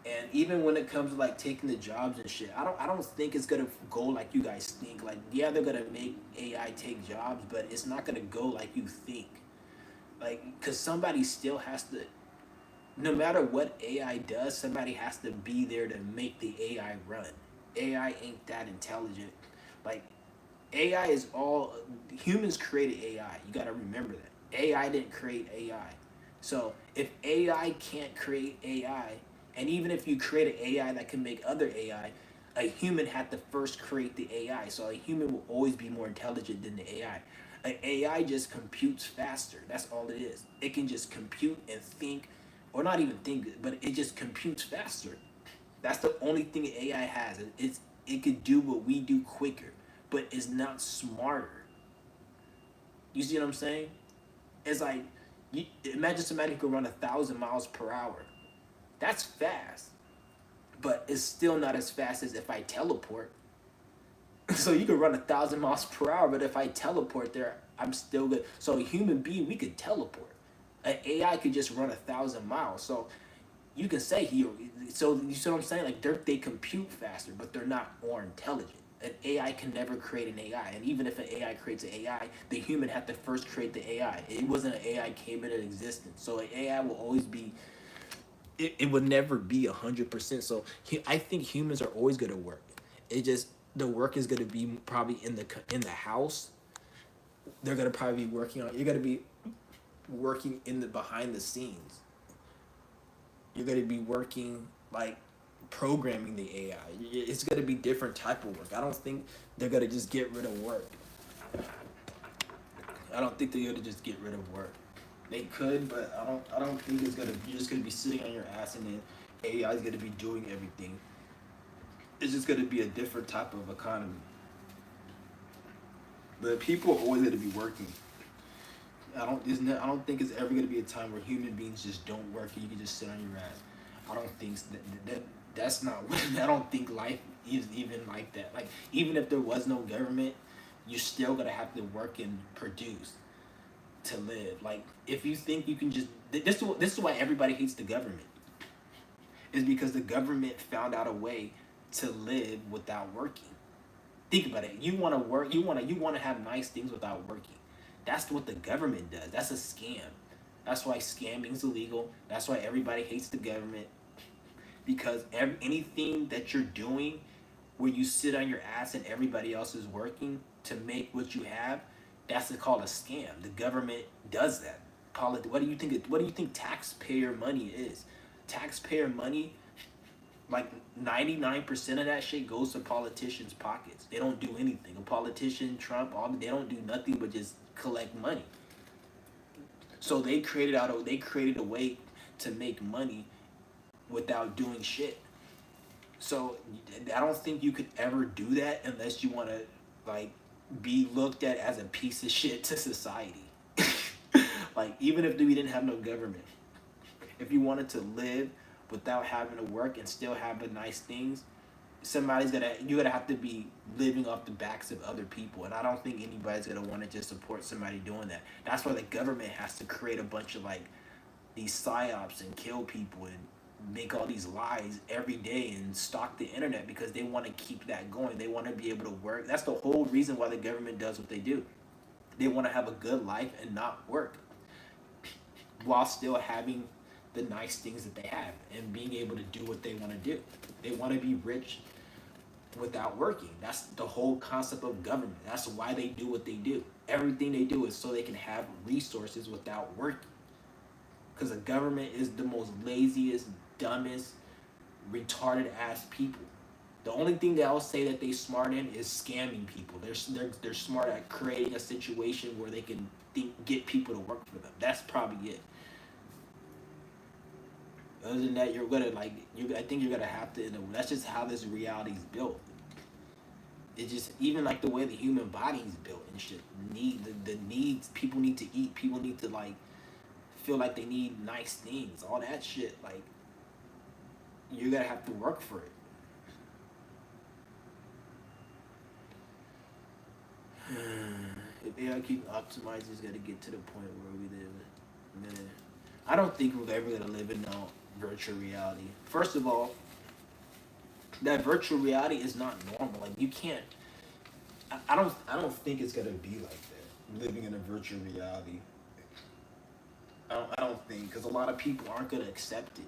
And even when it comes to like taking the jobs and shit, I don't think it's gonna go like you guys think. Like yeah, they're gonna make AI take jobs, but it's not gonna go like you think. Like, cause somebody still has to. No matter what AI does, somebody has to be there to make the AI run. AI ain't that intelligent. Like AI is all humans created AI. You got to remember that. AI didn't create AI. So if AI can't create AI, and even if you create an AI that can make other AI, a human had to first create the AI. So a human will always be more intelligent than the AI. An AI just computes faster. That's all it is. It can just compute and think, or not even think, but it just computes faster. That's the only thing AI has. It could do what we do quicker, but it's not smarter. You see what I'm saying? It's like imagine somebody who could run 1,000 miles per hour. That's fast, but it's still not as fast as if I teleport. So you could run 1,000 miles per hour, but if I teleport there, I'm still good. So a human being, we could teleport. An AI could just run 1,000 miles. So you can say he. So you see what I'm saying? Like they compute faster, but they're not more intelligent. An AI can never create an AI, and even if an AI creates an AI, the human had to first create the AI. It wasn't an AI came into existence, so an AI will always be. It would never be 100%. So I think humans are always gonna work. It just the work is gonna be probably in the house. They're gonna probably be working on. You're gonna be working in the behind the scenes. You're going to be working like programming the AI. It's going to be different type of work. I don't think they're going to just get rid of work. I don't think they're going to just get rid of work. They could, but I don't think it's gonna. You're just gonna be sitting on your ass, and then AI is gonna be doing everything. It's just gonna be a different type of economy. But people are always gonna be working. I don't think it's ever gonna be a time where human beings just don't work and you can just sit on your ass. I don't think that's not. I don't think life is even like that. Like even if there was no government, you're still gonna have to work and produce to live. Like if you think you can just this is why everybody hates the government. Is because the government found out a way to live without working. Think about it. You want to work. You want to have nice things without working. That's what the government does. That's a scam. That's why scamming is illegal. That's why everybody hates the government because anything that you're doing where you sit on your ass and everybody else is working to make what you have, that's called a scam. The government does that. What do you think? What do you think taxpayer money is? Taxpayer money, like 99% of that shit goes to politicians' pockets. They don't do anything. A politician, Trump, all they don't do nothing but just collect money. So they created a way to make money without doing shit. So I don't think you could ever do that unless you want to like be looked at as a piece of shit to society. Like even if we didn't have no government, if you wanted to live without having to work and still have the nice things, you're gonna have to be living off the backs of other people, and I don't think anybody's gonna want to just support somebody doing that. That's why the government has to create a bunch of like these psyops and kill people and make all these lies every day and stalk the internet because they want to keep that going. They want to be able to work. That's the whole reason why the government does what they do. They want to have a good life and not work while still having the nice things that they have and being able to do what they want to do. They want to be rich without working. That's the whole concept of government. That's why they do what they do. Everything they do is so they can have resources without working. Because the government is the most laziest, dumbest, retarded ass people. The only thing that I'll say that they smart in is scamming people. They're smart at creating a situation where they can get people to work for them. That's probably it. Other than that, you're gonna like you. I think you're gonna have to. That's just how this reality is built. It's just even like the way the human body is built and shit. Need the needs. People need to eat. People need to like feel like they need nice things. All that shit. Like you're gonna have to work for it. If AI keep optimizing, it's gonna get to the point where we live. Man, I don't think we're ever gonna live in no virtual reality. First of all, that virtual reality is not normal. Like you can't. I don't think it's gonna be like that. Living in a virtual reality. I don't think because a lot of people aren't gonna accept it.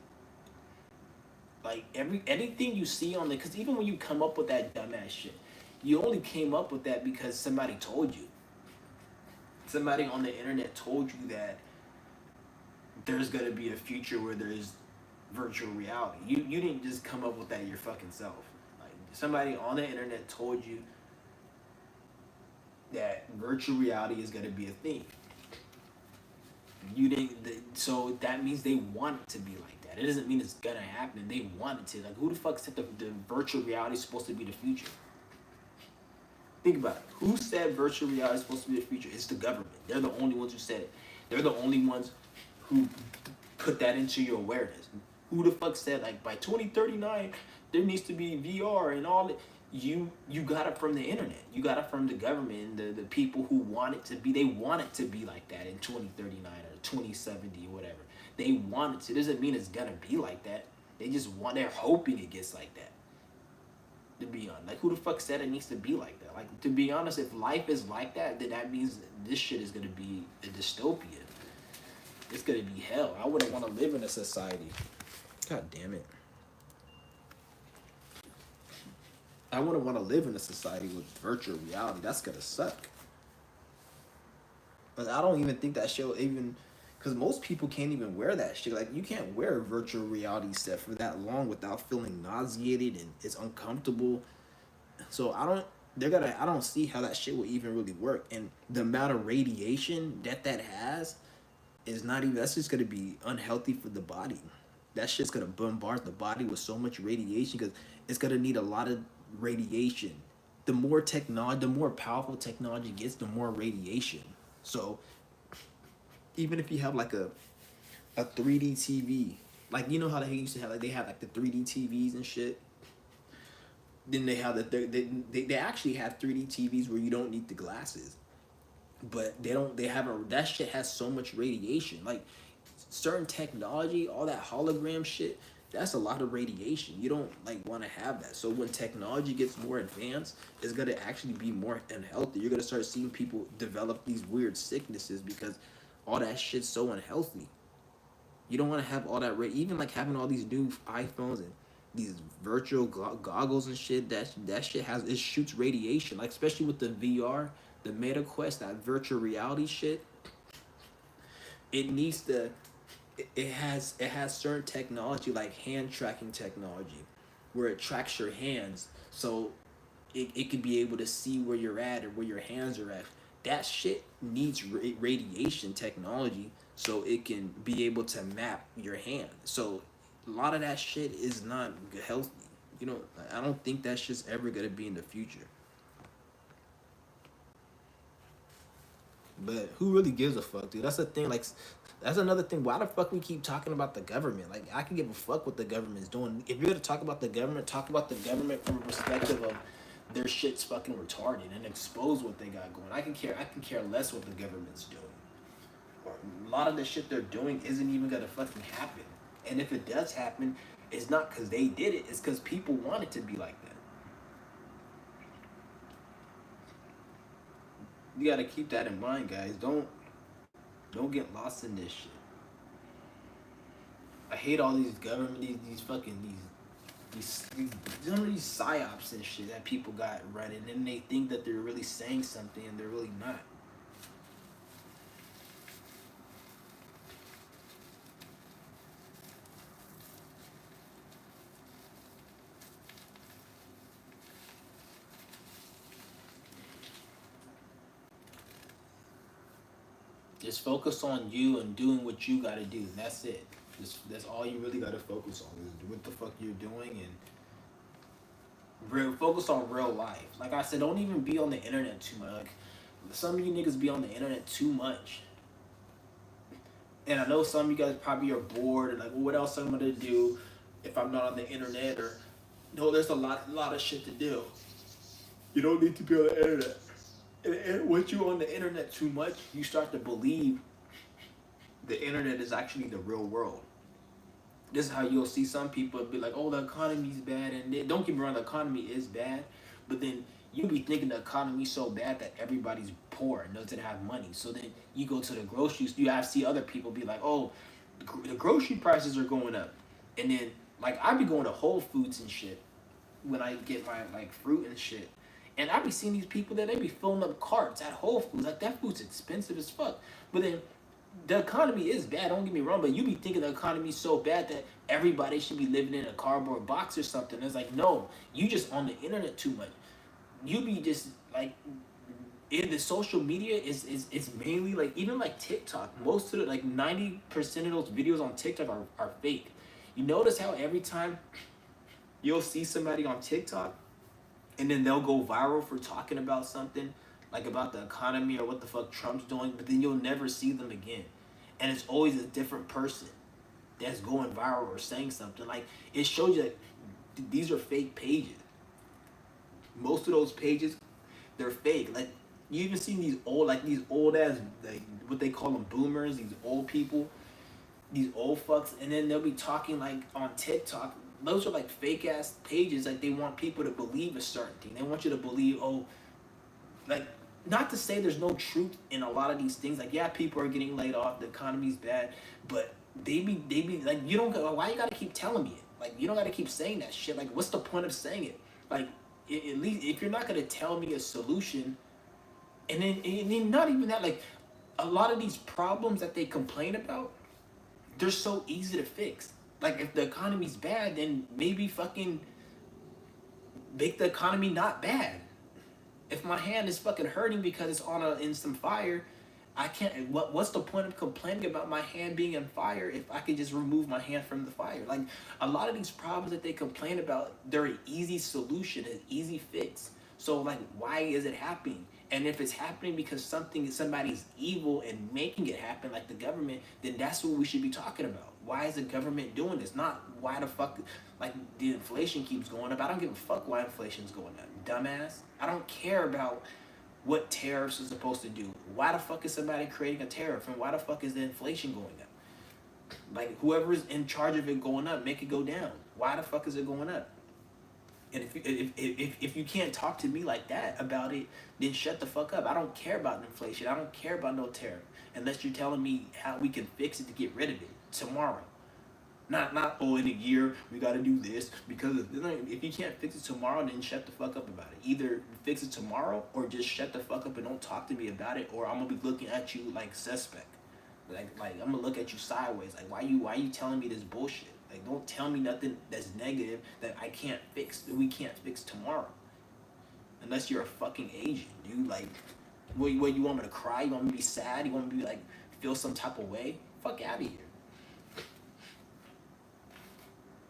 Like anything you see on the because even when you come up with that dumbass shit, you only came up with that because somebody told you. Somebody on the internet told you that there's gonna be a future where there's virtual reality. You didn't just come up with that your fucking self. Like somebody on the internet told you that virtual reality is gonna be a thing. You didn't, so that means they want it to be like that. It doesn't mean it's gonna happen. They want it to. Like who the fuck said the virtual reality is supposed to be the future? Think about it. Who said virtual reality is supposed to be the future? It's the government. They're the only ones who said it. They're the only ones who put that into your awareness. Who the fuck said like by 2039 there needs to be VR and all that? You got it from the internet. You got it from the government. The people who want it to be. They want it to be like that in 2039 or 2070 or whatever. They want it to. It doesn't mean it's gonna be like that. They just want. They're hoping it gets like that. To be honest, like who the fuck said it needs to be like that? Like to be honest, if life is like that, then that means this shit is gonna be a dystopia. It's gonna be hell. I wouldn't want to live in a society. God damn it. I wouldn't want to live in a society with virtual reality. That's gonna suck. But I don't even think that shit will even, because most people can't even wear that shit. Like you can't wear a virtual reality set for that long without feeling nauseated and it's uncomfortable. So I don't see how that shit will even really work. And the amount of radiation that has is not even. That's just gonna be unhealthy for the body. That shit's gonna bombard the body with so much radiation because it's gonna need a lot of radiation. The more technology, the more powerful technology gets, the more radiation. So even if you have like a 3D TV, like you know how they used to have like they have like the 3D TVs and shit. Then they have they actually have 3D TVs where you don't need the glasses, but they have a that shit has so much radiation. Like certain technology, all that hologram shit, that's a lot of radiation. You don't like want to have that. So when technology gets more advanced, it's gonna actually be more unhealthy. You're gonna start seeing people develop these weird sicknesses because all that shit's so unhealthy. You don't want to have all that even like having all these new iPhones and these virtual goggles and shit. That shit has it shoots radiation. Like especially with the VR, the Meta Quest, that virtual reality shit. It needs to it has certain technology like hand tracking technology where it tracks your hands so it could be able to see where you're at or where your hands are at. That shit needs radiation technology so it can be able to map your hand. So a lot of that shit is not healthy. You know, I don't think that shit's ever gonna be in the future. But who really gives a fuck, dude? That's the thing. Like, that's another thing. Why the fuck we keep talking about the government? Like, I can give a fuck what the government's doing. If you're gonna talk about the government, talk about the government from a perspective of their shit's fucking retarded and expose what they got going. I can care. I can care less what the government's doing. Or a lot of the shit they're doing isn't even gonna fucking happen. And if it does happen, it's not because they did it. It's because people want it to be like that. You gotta keep that in mind, guys. Don't get lost in this shit. I hate all these government, these fucking these psyops and shit that people got running, and they think that they're really saying something and they're really not. Just focus on you and doing what you gotta do. That's it. That's all you really gotta focus on is what the fuck you're doing and real focus on real life. Like I said, don't even be on the internet too much. Like some of you niggas be on the internet too much. And I know some of you guys probably are bored and like, well, what else am I gonna do if I'm not on the internet? Or no, there's a lot of shit to do. You don't need to be on the internet. And once you're on the internet too much, you start to believe the internet is actually the real world. This is how you'll see some people be like, oh, the economy's bad. And don't get me wrong, the economy is bad. But then you be thinking the economy's so bad that everybody's poor and doesn't have money. So then you go to the grocery store, you have to see other people be like, oh, the grocery prices are going up. And then, like, I be going to Whole Foods and shit when I get my, like, fruit and shit. And I be seeing these people that they be filling up carts at Whole Foods. Like, that food's expensive as fuck. But then the economy is bad, don't get me wrong, but you be thinking the economy's so bad that everybody should be living in a cardboard box or something. It's like, no, you just on the internet too much. You be just like in the social media is mainly like even like TikTok. Most of the like 90% of those videos on TikTok are fake. You notice how every time you'll see somebody on TikTok and then they'll go viral for talking about something like about the economy or what the fuck Trump's doing, but then you'll never see them again. And it's always a different person that's going viral or saying something. Like, it shows you that these are fake pages. Most of those pages, they're fake. Like, you even see these old ass, like, what they call them boomers, these old people, these old fucks, and then they'll be talking like on TikTok. Those are like fake ass pages. Like, they want people to believe a certain thing. They want you to believe, oh, like, not to say there's no truth in a lot of these things. Like, yeah, people are getting laid off, the economy's bad, but they be like, you don't go, why you gotta keep telling me it? Like, you don't gotta keep saying that shit. Like, what's the point of saying it? Like, at least if you're not gonna tell me a solution, and then not even that, like, a lot of these problems that they complain about, they're so easy to fix. Like, if the economy's bad, then maybe fucking make the economy not bad. If my hand is fucking hurting because it's in some fire, I can't. What's the point of complaining about my hand being on fire if I could just remove my hand from the fire? Like, a lot of these problems that they complain about, they're an easy solution, an easy fix. So like, why is it happening? And if it's happening because somebody's evil and making it happen, like the government, then that's what we should be talking about. Why is the government doing this? Not why the fuck, like, the inflation keeps going up. I don't give a fuck why inflation's going up, dumbass. I don't care about what tariffs are supposed to do. Why the fuck is somebody creating a tariff? And why the fuck is the inflation going up? Like, whoever's in charge of it going up, make it go down. Why the fuck is it going up? And if you can't talk to me like that about it, then shut the fuck up. I don't care about inflation. I don't care about no tariff. Unless you're telling me how we can fix it to get rid of it tomorrow. Not oh, in a year we gotta do this because if you can't fix it tomorrow, then shut the fuck up about it. Either fix it tomorrow or just shut the fuck up and don't talk to me about it, or I'm gonna be looking at you like suspect. Like I'm gonna look at you sideways. Like, why you telling me this bullshit? Like, don't tell me nothing that's negative that I can't fix, that we can't fix tomorrow. Unless you're a fucking Asian, dude. Like, what you want me to cry? You want me to be sad? You want me to be like, feel some type of way? Fuck out of here.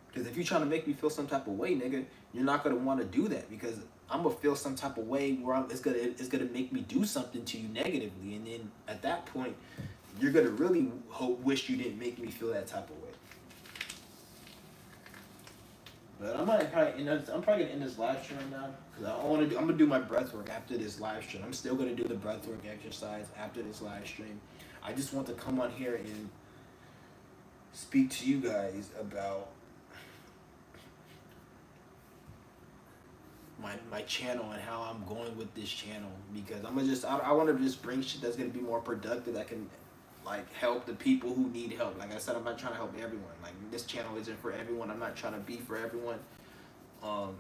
Because if you're trying to make me feel some type of way, nigga, you're not gonna want to do that, because I'm gonna feel some type of way where it's gonna make me do something to you negatively, and then at that point, you're gonna really wish you didn't make me feel that type of way. But I'm probably gonna end this live stream right now, because I'm gonna do my breath work after this live stream. I'm still gonna do the breath work exercise after this live stream. I just want to come on here and speak to you guys about my channel and how I'm going with this channel, because I want to just bring shit that's gonna be more productive, that can like help the people who need help. Like I said, I'm not trying to help everyone. Like, this channel isn't for everyone. I'm not trying to be for everyone. But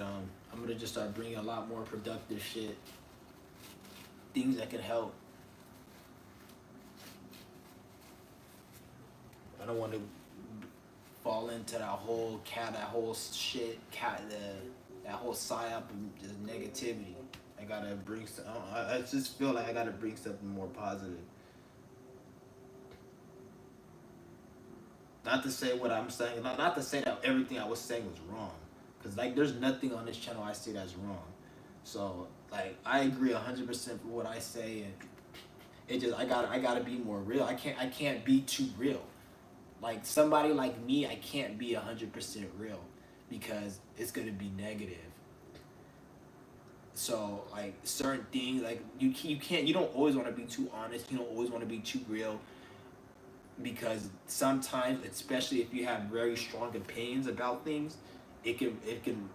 I'm gonna just start bringing a lot more productive shit, things that can help. I don't want to fall into that whole shit, that whole psyop and just negativity. I gotta bring some. I just feel like I gotta bring something more positive. Not to say what I'm saying, not to say that everything I was saying was wrong, because like there's nothing on this channel I say that's wrong. So like I agree 100% for what I say, and it just I gotta be more real. I can't be too real. Like somebody like me, I can't be 100% real because it's gonna be negative. So like certain things, like you don't always want to be too honest. You don't always want to be too real because sometimes, especially if you have very strong opinions about things, it can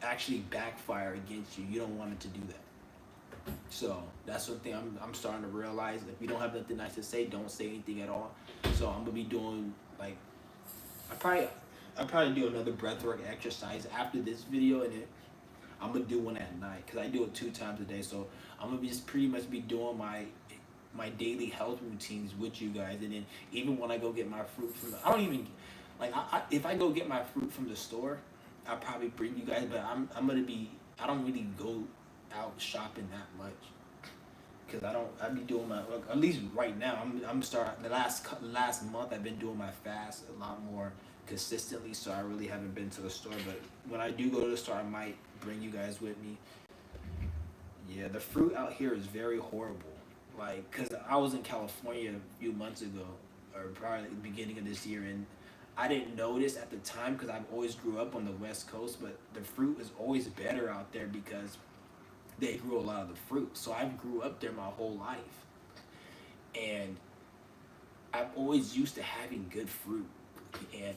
actually backfire against you. You don't want it to do that. So that's one thing I'm starting to realize. If you don't have nothing nice to say, don't say anything at all. So I'm gonna be doing like I probably I probably do another breathwork exercise after this video, and I'm gonna do one at night because I do it 2 times a day. So I'm gonna be just pretty much be doing my daily health routines with you guys, and then even when I go get my fruit from I don't even like if I go get my fruit from the store, I'll probably bring you guys. But I'm gonna be I don't really go out shopping that much because I be doing my at least right now I'm starting the last month I've been doing my fast a lot more consistently, so I really haven't been to the store. But when I do go to the store, I might bring you guys with me. Yeah, the fruit out here is very horrible. Like, cause I was in California a few months ago, or probably the beginning of this year, and I didn't notice at the time because I've always grew up on the West Coast. But the fruit is always better out there because they grew a lot of the fruit. So I grew up there my whole life, and I'm always used to having good fruit, and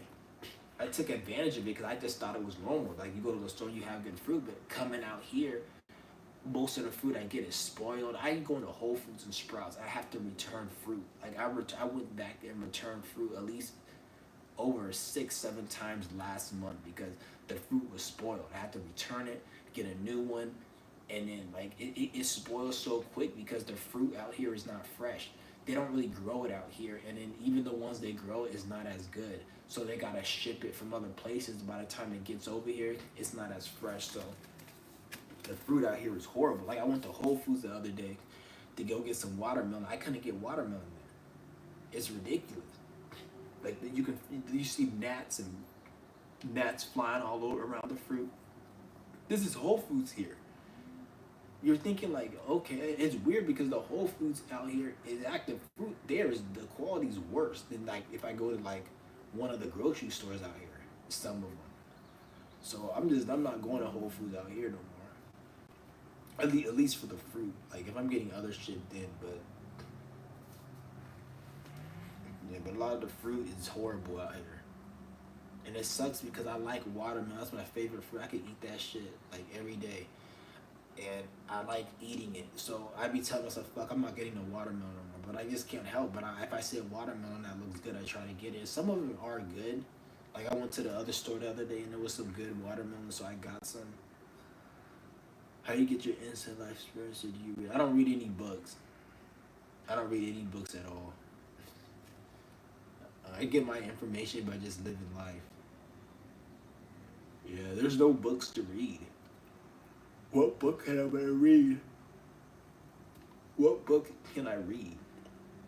I took advantage of it because I just thought it was normal. Like you go to the store, you have good fruit, but coming out here, most of the fruit I get is spoiled. I go into Whole Foods and Sprouts. I have to return fruit. Like I went back and returned fruit at least over 6, 7 times last month because the fruit was spoiled. I had to return it, get a new one, and then like it spoils so quick because the fruit out here is not fresh. They don't really grow it out here, and then even the ones they grow is not as good. So they gotta ship it from other places. By the time it gets over here, it's not as fresh. So the fruit out here is horrible. Like I went to Whole Foods the other day to go get some watermelon. I couldn't get watermelon there. It's ridiculous. Like you see gnats flying all over around the fruit. This is Whole Foods here. You're thinking like, okay, it's weird because the Whole Foods out here is active fruit. There is the quality's worse than like if I go to like one of the grocery stores out here. Some of them. So I'm not going to Whole Foods out here no more. At least for the fruit. Like if I'm getting other shit then, but yeah, but a lot of the fruit is horrible out here. And it sucks because I like watermelon. That's my favorite fruit. I could eat that shit like every day. And I like eating it. So I be telling myself, fuck, I'm not getting no watermelon no more. But I just can't help. But if I see a watermelon that looks good, I try to get it. Some of them are good. Like I went to the other store the other day and there was some good watermelon, so I got some. How do you get your instant life experience? Or do you read? I don't read any books. I don't read any books at all. I get my information by just living life. Yeah, there's no books to read. What book can I read? What book can I read?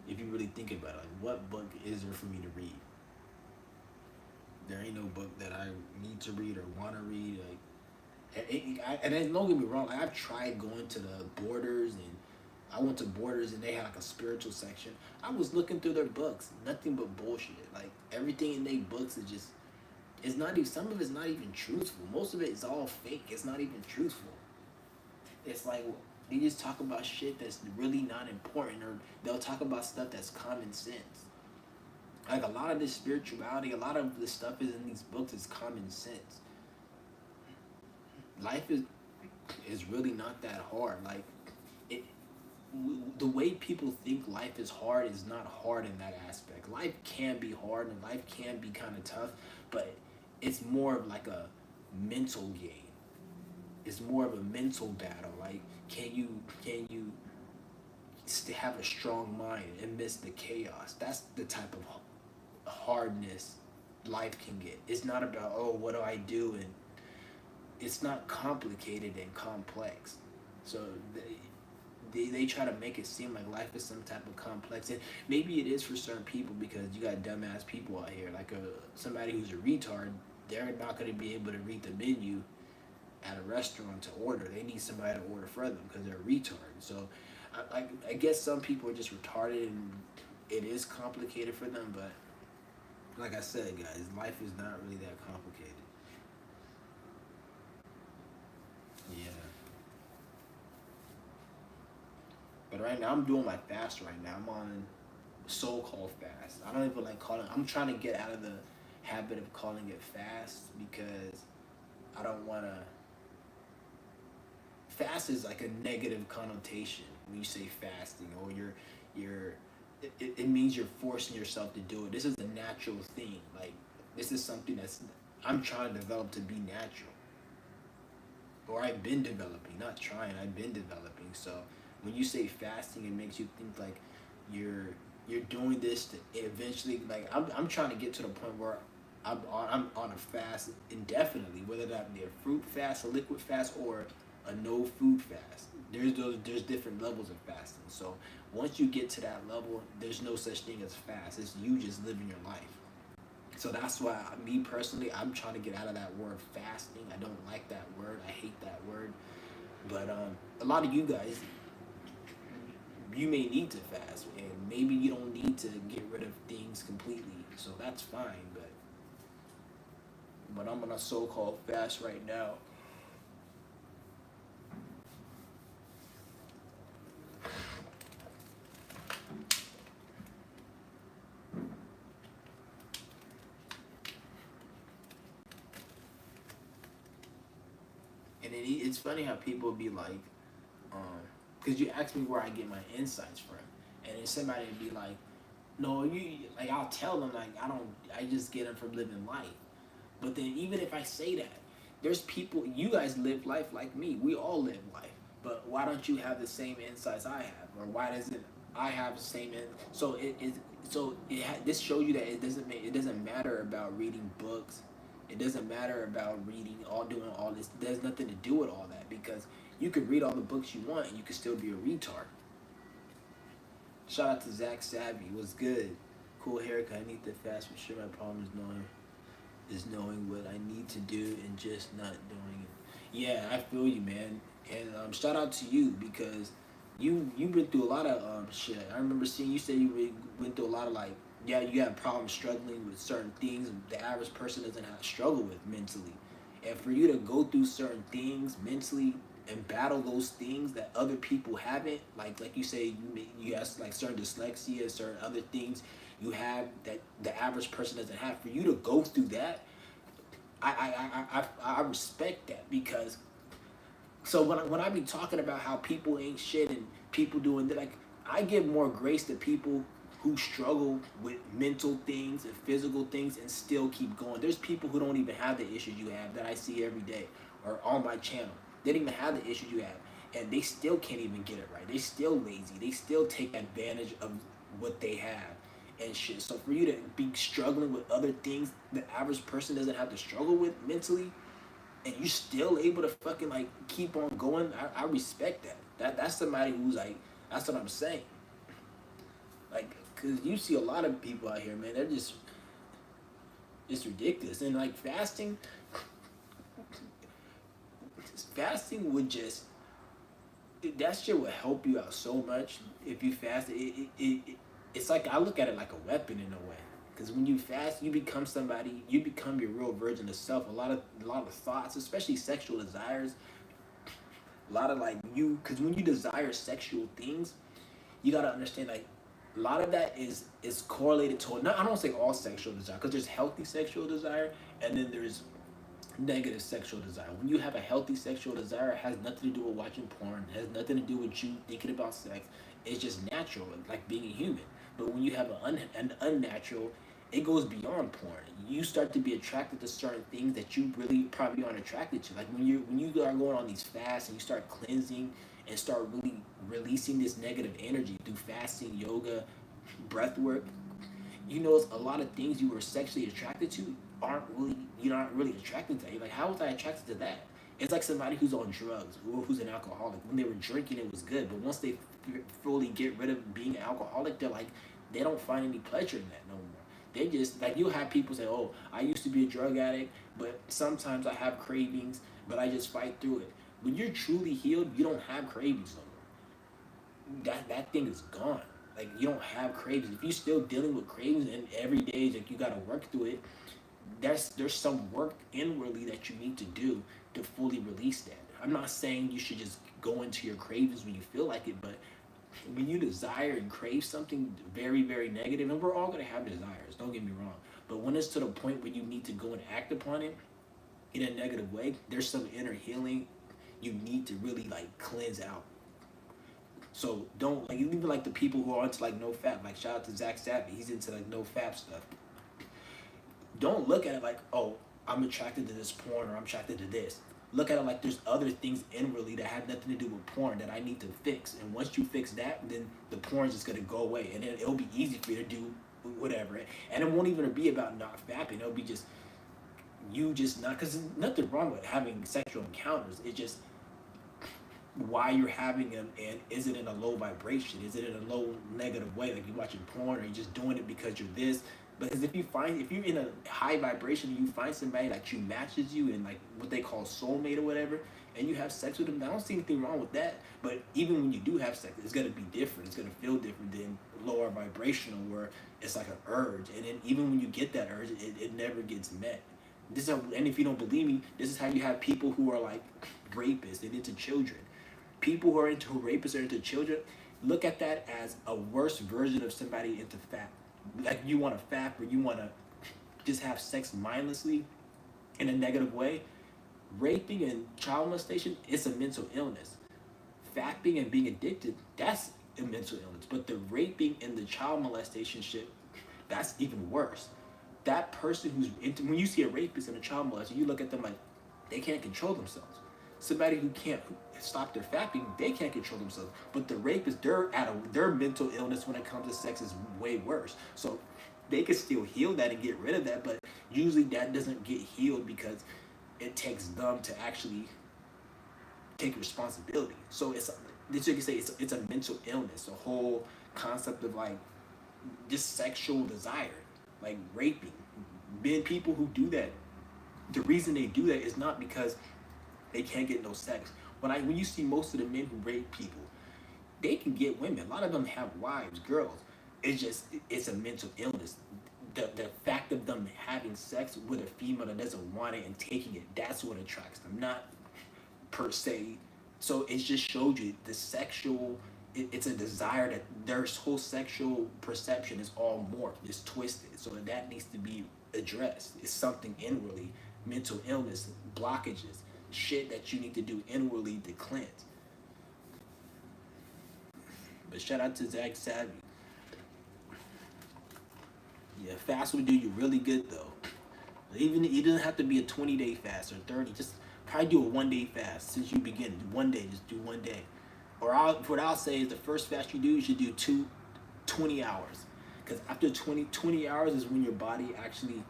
If you really think about it, like what book is there for me to read? There ain't no book that I need to read or want to read. Like, and then don't get me wrong. Like, I've tried going to the Borders, and I went to Borders, and they had like a spiritual section. I was looking through their books, nothing but bullshit. Like everything in their books is just. It's not even. Some of it's not even truthful. Most of it is all fake. It's not even truthful. It's like they just talk about shit that's really not important, or they'll talk about stuff that's common sense. Like a lot of this spirituality, a lot of the stuff is in these books is common sense. Life is really not that hard. Like it, the way people think life is hard is not hard in that aspect. Life can be hard and life can be kind of tough, but it's more of like a mental game. It's more of a mental battle. Like, can you have a strong mind amidst the chaos? That's the type of hardness life can get. It's not about, oh, what do I do, and it's not complicated and complex. So they try to make it seem like life is some type of complex, and maybe it is for certain people because you got dumbass people out here like somebody who's a retard. They're not going to be able to read the menu at a restaurant to order. They need somebody to order for them because they're a retard. So I guess some people are just retarded and it is complicated for them, but like I said, guys, life is not really that complicated. Yeah. But right now I'm doing my fast right now. I'm on so-called fast. I don't even like calling. I'm trying to get out of the habit of calling it fast because I don't want to. Fast is like a negative connotation when you say fasting, or you're it means you're forcing yourself to do it. This is a natural thing. Like this is something that's I'm trying to develop to be natural, or I've been developing, not trying. I've been developing. So when you say fasting, it makes you think like you're you're doing this to eventually like I'm trying to get to the point where I'm on a fast indefinitely, whether that be a fruit fast, a liquid fast, or a no food fast. There's different levels of fasting. So once you get to that level, there's no such thing as fast. It's you just living your life. So that's why me personally, I'm trying to get out of that word fasting. I don't like that word. I hate that word. But a lot of you guys, you may need to fast, and maybe you don't need to get rid of things completely. So that's fine. But I'm on a so-called fast right now. And it's funny how people be like, because you ask me where I get my insights from, and then somebody would be like, no, you like I'll tell them like I just get them from living life. But then even if I say that, there's people you guys live life like me. We all live life. But why don't you have the same insights I have, or why doesn't I have the same? So this shows you that it doesn't matter about reading books. It doesn't matter about doing all this. There's nothing to do with all that because you could read all the books you want and you could still be a retard. Shout out to Zach Savvy. Was good. Cool haircut. I need to fast for sure. My problem is knowing what I need to do and just not doing it. Yeah, I feel you, man. And shout out to you because you've been through a lot of shit. I remember seeing you say went through a lot of like yeah, you have problems struggling with certain things the average person doesn't have to struggle with mentally. And for you to go through certain things mentally and battle those things that other people haven't, like you say, you have like certain dyslexia, certain other things you have that the average person doesn't have. For you to go through that, I respect that because so when I be talking about how people ain't shit and people doing that, like I give more grace to people who struggle with mental things and physical things and still keep going. There's people who don't even have the issues you have that I see every day or on my channel. They don't even have the issues you have, and they still can't even get it right. They still lazy. They still take advantage of what they have and shit. So for you to be struggling with other things the average person doesn't have to struggle with mentally, and you're still able to fucking like keep on going, I respect that. That's somebody who's like, that's what I'm saying. Like, cause you see a lot of people out here, man. They're just it's ridiculous. And like fasting would just that shit would help you out so much if you fast. It's like I look at it like a weapon in a way. Because when you fast, you become somebody. You become your real version of self. A lot of thoughts, especially sexual desires. A lot of like you, because when you desire sexual things, you gotta understand like a lot of that is correlated to not I don't say all sexual desire because there's healthy sexual desire and then there's negative sexual desire. When you have a healthy sexual desire, it has nothing to do with watching porn. It has nothing to do with you thinking about sex. It's just natural, like being a human. But when you have an unnatural, it goes beyond porn. You start to be attracted to certain things that you really probably aren't attracted to. Like when you are going on these fasts and you start cleansing and start really releasing this negative energy through fasting, yoga, breath work, you know a lot of things you were sexually attracted to aren't really you're not really attracted to that. You're like, how was I attracted to that? It's like somebody who's on drugs or who's an alcoholic. When they were drinking, it was good, but once they fully get rid of being an alcoholic, they're like, they don't find any pleasure in that no more. They just like, you'll have people say, "Oh, I used to be a drug addict, but sometimes I have cravings, but I just fight through it." When you're truly healed, you don't have cravings no more. That thing is gone. Like, you don't have cravings. If you're still dealing with cravings and every day is like you gotta work through it, there's some work inwardly that you need to do to fully release that. I'm not saying you should just go into your cravings when you feel like it, but when you desire and crave something very, very negative, and we're all gonna have desires, don't get me wrong, but when it's to the point where you need to go and act upon it in a negative way, there's some inner healing you need to really like cleanse out. So don't like, even like the people who are into like no fap, like shout out to Zach Savvy, he's into like no fap stuff. Don't look at it like, oh, I'm attracted to this porn or I'm attracted to this. Look at it like there's other things inwardly that have nothing to do with porn that I need to fix. And once you fix that, then the porn's just gonna go away, and then it'll be easy for you to do whatever. And it won't even be about not fapping. It'll be just you just not, because there's nothing wrong with having sexual encounters. It's just why you're having them, and is it in a low vibration? Is it in a low negative way? Like you're watching porn, or you're just doing it because you're this. Because if you're in a high vibration and you find somebody that you matches you and like what they call soulmate or whatever, and you have sex with them, I don't see anything wrong with that. But even when you do have sex, it's gonna be different. It's gonna feel different than lower vibrational, where it's like an urge. And then even when you get that urge, it never gets met. And if you don't believe me, this is how you have people who are like rapists and into children. People who are into rapists or into children, look at that as a worse version of somebody into fat. Like you want to fap, or you want to just have sex mindlessly in a negative way. Raping and child molestation, it's a mental illness. Fapping and being addicted, that's a mental illness. But the raping and the child molestation shit, that's even worse. That person who's into, when you see a rapist and a child molester, you look at them like they can't control themselves. Somebody who can't stop their fapping, they can't control themselves. But the rapists, their mental illness when it comes to sex is way worse. So they can still heal that and get rid of that, but usually that doesn't get healed because it takes them to actually take responsibility. So this you can say it's a mental illness, a whole concept of like just sexual desire, like raping. Men, people who do that, the reason they do that is not because they can't get no sex. When you see most of the men who rape people, they can get women. A lot of them have wives, girls. It's a mental illness. The fact of them having sex with a female that doesn't want it and taking it, that's what attracts them, not per se. So it just showed you the sexual, it's a desire that their whole sexual perception is all morphed, it's twisted. So that needs to be addressed. It's something inwardly, mental illness, blockages, shit that you need to do inwardly to cleanse. But shout out to Zach Savvy. Yeah, fast would do you really good though. Even it doesn't have to be a 20-day fast or 30. Just probably do a 1-day fast since you begin. One day, just do 1 day. Or what I'll say is the first fast you should do 20 hours. Because after 20 hours is when your body actually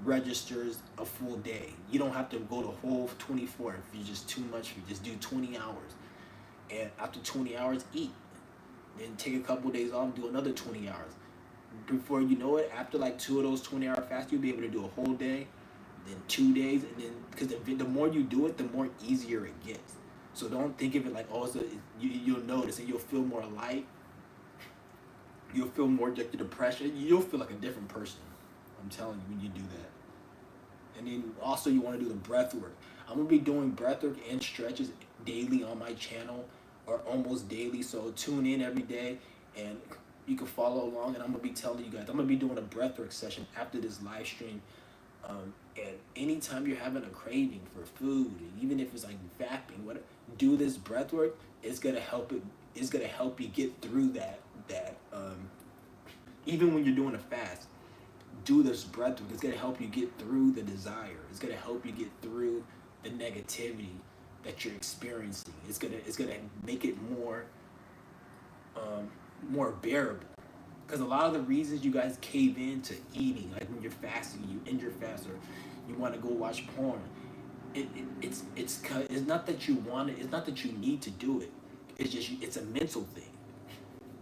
registers a full day. You don't have to go the whole 24 if you're just too much. You just do 20 hours. And after 20 hours, eat. Then take a couple of days off, do another 20 hours. Before you know it, after like 2 of those 20-hour fasts, you'll be able to do a whole day, then 2 days, and then because the more you do it, the more easier it gets. So don't think of it like, oh, you'll notice and you'll feel more light. You'll feel more addicted to depression. You'll feel like a different person. I'm telling you when you do that. And then also you want to do the breath work. I'm going to be doing breath work and stretches daily on my channel, or almost daily. So tune in every day and you can follow along, and I'm going to be telling you guys. I'm going to be doing a breathwork session after this live stream. And anytime you're having a craving for food, even if it's like vapping, whatever, do this breathwork. It's going to help it. It's going to help you get through that. Even when you're doing a fast, do this breathwork. It's going to help you get through the desire. It's going to help you get through the negativity that you're experiencing. It's going to make it more bearable. Because a lot of the reasons you guys cave in to eating, like when you're fasting, you end your fast, or you want to go watch porn, it's not that you want it. It's not that you need to do it. It's just it's a mental thing.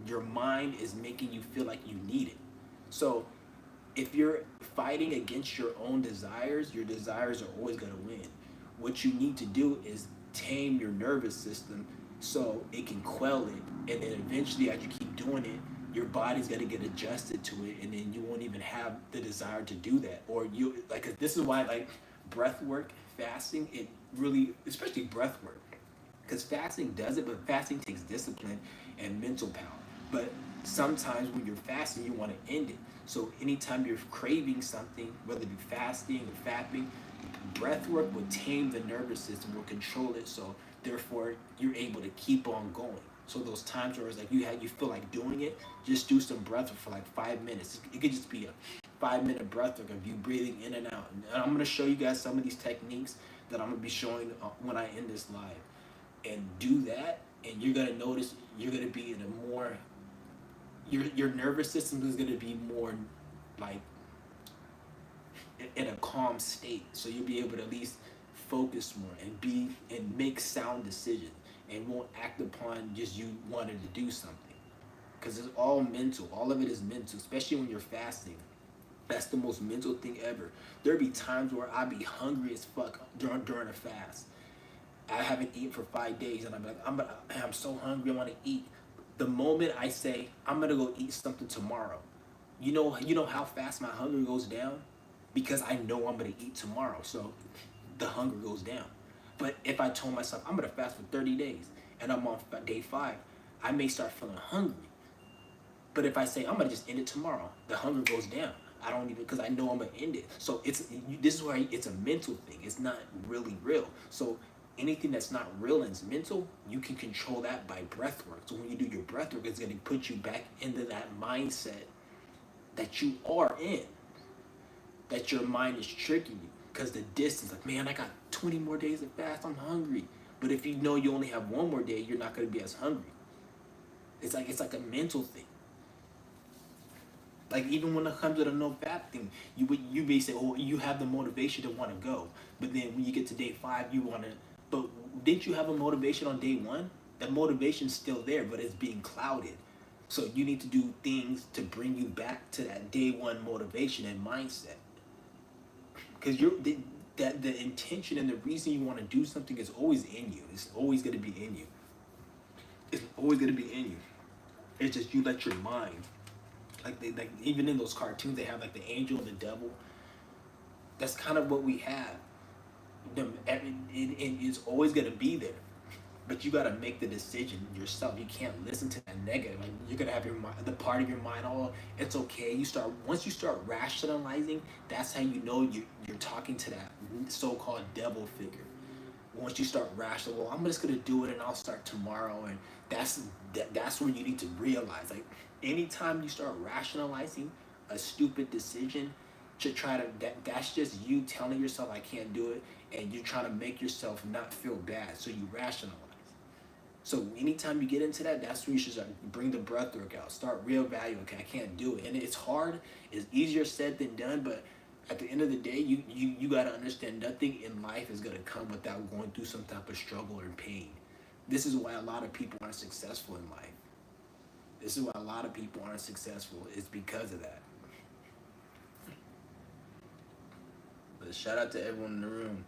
Your mind is making you feel like you need it. So if you're fighting against your desires are always going to win. What you need to do is tame your nervous system so it can quell it. And then eventually, as you keep doing it, your body's going to get adjusted to it. And then you won't even have the desire to do that. Or you, like, this is why, like, breath work, fasting, it really, especially breath work, because fasting does it, but fasting takes discipline and mental power. But sometimes when you're fasting, you want to end it. So anytime you're craving something, whether it be fasting or fapping, breath work will tame the nervous system, will control it. So therefore, you're able to keep on going. So those times where it's like you feel like doing it, just do some breath work for like 5 minutes. It could just be a 5 minute breath work of you breathing in and out. And I'm gonna show you guys some of these techniques that I'm gonna be showing when I end this live. And do that, and you're gonna notice you're gonna be in a more your nervous system is gonna be more like in a calm state. So you'll be able to at least focus more and be and make sound decisions and won't act upon just you wanting to do something. Because it's all mental. All of it is mental, especially when you're fasting. That's the most mental thing ever. There'll be times where I'll be hungry as fuck during a fast. I haven't eaten for 5 days, and I'm like, I'm so hungry, I want to eat. The moment I say I'm gonna go eat something tomorrow, you know how fast my hunger goes down, because I know I'm gonna eat tomorrow. So the hunger goes down. But if I told myself I'm gonna fast for 30 days and I'm on day 5, I may start feeling hungry. But if I say I'm gonna just end it tomorrow, the hunger goes down. I don't even, because I know I'm gonna end it. So this is why it's a mental thing. It's not really real. So anything that's not real and is mental, you can control that by breath work. So when you do your breath work, it's gonna put you back into that mindset that you are in, that your mind is tricking you. Because the distance, like, man, I got 20 more days to fast, I'm hungry. But if you know you only have one more day, you're not gonna be as hungry. It's like a mental thing. Like, even when it comes to the no fap thing, you may say, oh, you have the motivation to want to go, but then when you get to day 5, you want to. But didn't you have a motivation on day 1? That motivation's still there, but it's being clouded. So you need to do things to bring you back to that day 1 motivation and mindset. Because the intention and the reason you want to do something is always in you. It's always going to be in you. It's always going to be in you. It's just you let your mind. Like even in those cartoons, they have like the angel and the devil. That's kind of what we have. It's always gonna be there, but you gotta make the decision yourself. You can't listen to that negative. Like, you're gonna have your mind, the part of your mind, oh, it's okay. Once you start rationalizing, that's how you know you're talking to that so-called devil figure. Once you start rational, well, I'm just gonna do it and I'll start tomorrow, and that's where you need to realize, like, anytime you start rationalizing a stupid decision to try to that's just you telling yourself I can't do it, and you're trying to make yourself not feel bad, so you rationalize. So anytime you get into that, that's when you should start, bring the breath work out, start reevaluating. Okay, I can't do it, and it's hard. It's easier said than done, but at the end of the day, you got to understand nothing in life is going to come without going through some type of struggle or pain. This is why a lot of people aren't successful in life. This is why a lot of people aren't successful. It's because of that. But shout out to everyone in the room.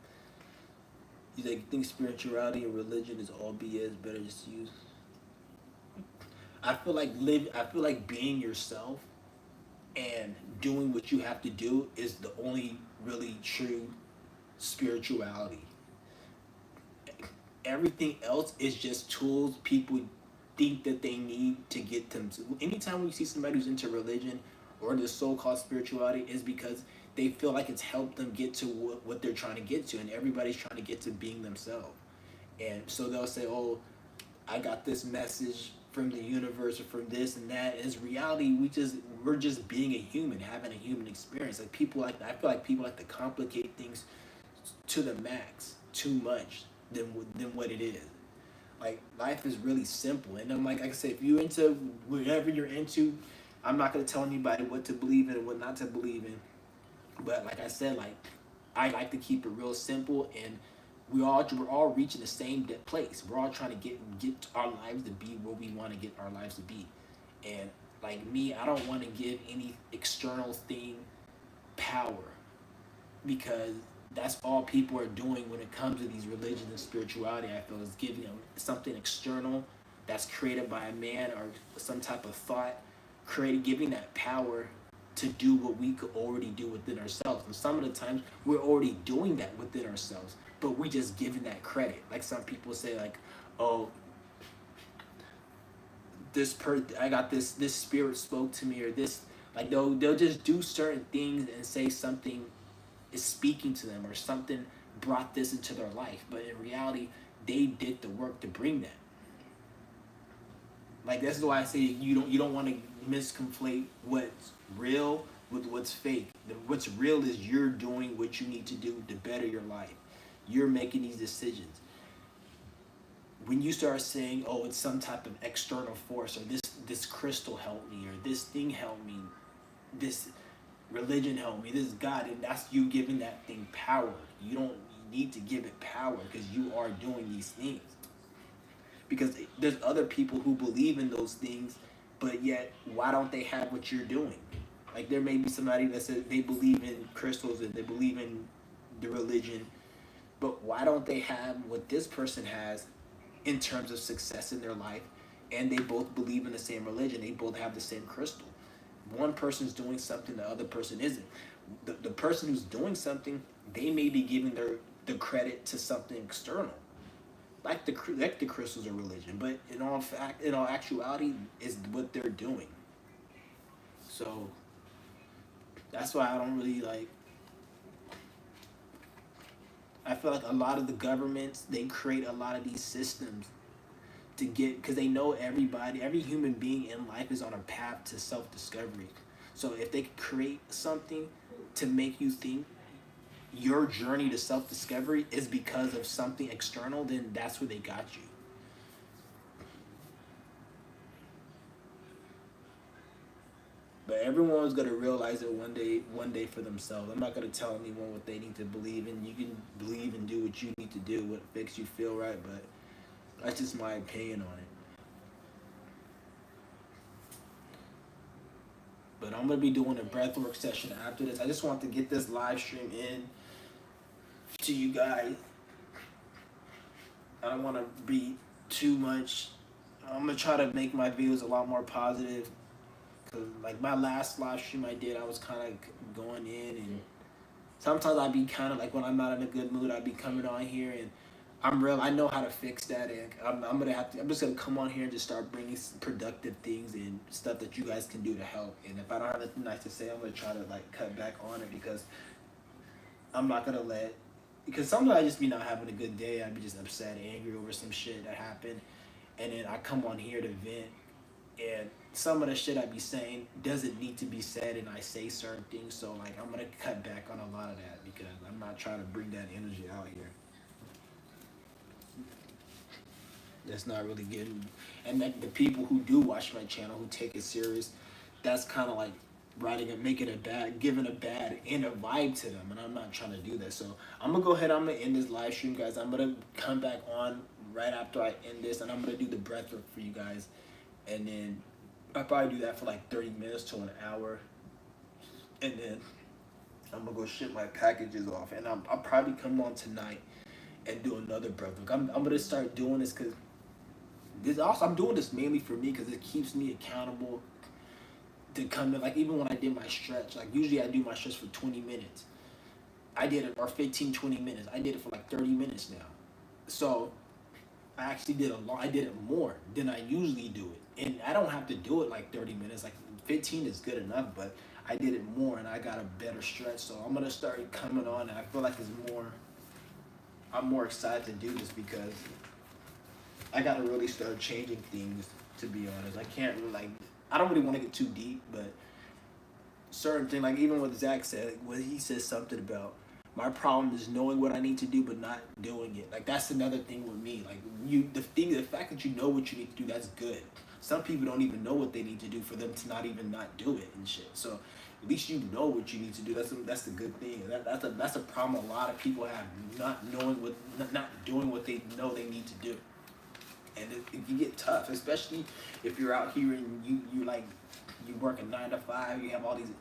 You think spirituality and religion is all BS, better just use. I feel like being yourself and doing what you have to do is the only really true spirituality. Everything else is just tools people think that they need to get them to. Anytime when you see somebody who's into religion or the so-called spirituality, is because they feel like it's helped them get to what they're trying to get to, and everybody's trying to get to being themselves. And so they'll say, oh, I got this message from the universe or from this and that. As reality, we're just being a human, having a human experience. Like, I feel like people like to complicate things to the max, too much than what it is. Like, life is really simple. And I'm like I said, if you're into whatever you're into, I'm not gonna tell anybody what to believe in and what not to believe in. But like I said, like, I like to keep it real simple, and we're all reaching the same place. We're all trying to get our lives to be where we want to get our lives to be. And like me, I don't want to give any external thing power, because that's all people are doing when it comes to these religions and spirituality. I feel is giving them something external that's created by a man or some type of thought, giving that power to do what we could already do within ourselves. And some of the times we're already doing that within ourselves, but we just giving that credit. Like some people say, like, oh, I got this spirit spoke to me, or this, like they'll just do certain things and say something is speaking to them, or something brought this into their life, but in reality they did the work to bring that. Like that's why I say you don't want to misconflate what's real with what's fake. What's real is you're doing what you need to do to better your life. You're making these decisions. When you start saying, "Oh, it's some type of external force," or this crystal helped me, or this thing helped me, this religion helped me, this God, and that's you giving that thing power. You don't need to give it power, because you are doing these things. Because there's other people who believe in those things, but yet why don't they have what you're doing? Like there may be somebody that says they believe in crystals and they believe in the religion, but why don't they have what this person has in terms of success in their life? And they both believe in the same religion. They both have the same crystal. One person's doing something, the other person isn't. The person who's doing something, they may be giving the credit to something external, like the crystals of religion. But in all actuality, is what they're doing. So that's why I don't really like. I feel like a lot of the governments, they create a lot of these systems to get, because they know every human being in life is on a path to self-discovery. So if they could create something to make you think your journey to self-discovery is because of something external, then that's where they got you. But everyone's gonna realize it one day for themselves. I'm not gonna tell anyone what they need to believe in. You can believe and do what you need to do, what makes you feel right, but that's just my opinion on it. But I'm gonna be doing a breathwork session after this. I just want to get this live stream in to you guys. I don't want to be too much. I'm gonna try to make my videos a lot more positive. Cause like my last live stream I did, I was kind of going in, and sometimes I'd be kind of like, when I'm not in a good mood, I'd be coming on here, and I know how to fix that, and I'm just gonna come on here and just start bringing some productive things and stuff that you guys can do to help. And if I don't have anything nice to say, I'm gonna try to like cut back on it, because I'm not gonna because sometimes I just be not having a good day. I'd be just upset, angry over some shit that happened, and then I come on here to vent, and some of the shit I be saying doesn't need to be said, and I say certain things. So like I'm gonna cut back on a lot of that, because I'm not trying to bring that energy out here. That's not really good. And that the people who do watch my channel, who take it serious, that's kind of like giving a bad inner vibe to them, and I'm not trying to do that. So I'm gonna go ahead, I'm gonna end this live stream, guys. I'm gonna come back on right after I end this, and I'm gonna do the breath work for you guys, and then I'll probably do that for like 30 minutes to an hour, and then I'm gonna go ship my packages off, and I'll probably come on tonight and do another breath work. I'm gonna start doing this, because I'm doing this mainly for me, because it keeps me accountable to come in. Like even when I did my stretch, like usually I do my stretch for 20 minutes. I did it, or 15, 20 minutes. I did it for like 30 minutes now. So I actually I did it more than I usually do it. And I don't have to do it like 30 minutes, like 15 is good enough, but I did it more and I got a better stretch. So I'm gonna start coming on, and I feel like I'm more excited to do this, because I gotta really start changing things, to be honest. I don't really want to get too deep, but certain thing, like even what Zach said, when he says something about my problem is knowing what I need to do but not doing it. Like that's another thing with me. Like the fact that you know what you need to do, that's good. Some people don't even know what they need to do for them to not even not do it and shit. So at least you know what you need to do. That's the good thing. That's a problem a lot of people have, not knowing what, not doing what they know they need to do. And it can get tough, especially if you're out here and you like, you work a 9 to 5, you have all these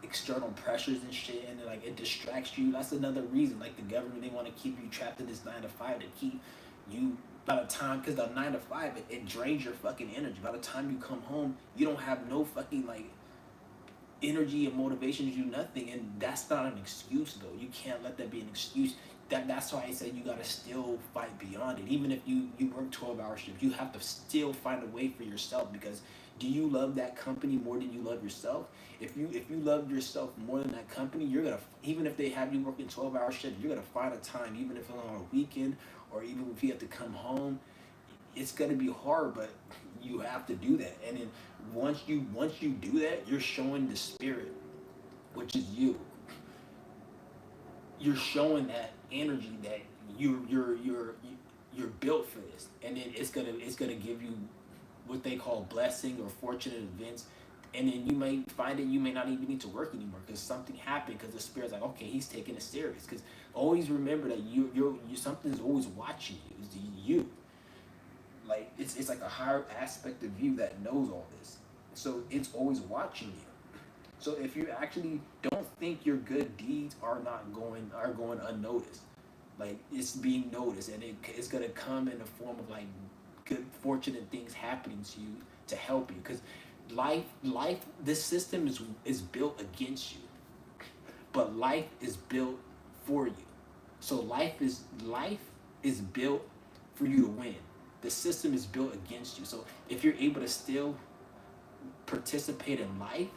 external pressures and shit, and like it distracts you. That's another reason, like the government, they want to keep you trapped in this 9 to 5 to keep you, by the time, because the 9 to 5, it drains your fucking energy. By the time you come home, you don't have no fucking like energy and motivation to do nothing, and that's not an excuse though. You can't let that be an excuse. That's why I said you gotta still fight beyond it. Even if you work 12-hour shifts, you have to still find a way for yourself, because do you love that company more than you love yourself? If you love yourself more than that company, you're gonna, even if they have you working 12-hour shifts, you're gonna find a time, even if it's on a weekend or even if you have to come home. It's gonna be hard, but you have to do that. And then once you do that, you're showing the spirit, which is you. You're showing that energy that you're built for this, and then it's gonna give you what they call blessing or fortunate events. And then you may find that you may not even need to work anymore because something happened, because the spirit's like, okay, he's taking it serious. Because always remember that you something's always watching you. It's you. Like it's like a higher aspect of you that knows all this, so it's always watching you. So if you actually don't think your good deeds are going unnoticed, like it's being noticed, and it's gonna come in the form of like good fortunate things happening to you to help you. Because life, this system is built against you, but life is built for you. So life is built for you to win. The system is built against you. So if you're able to still participate in life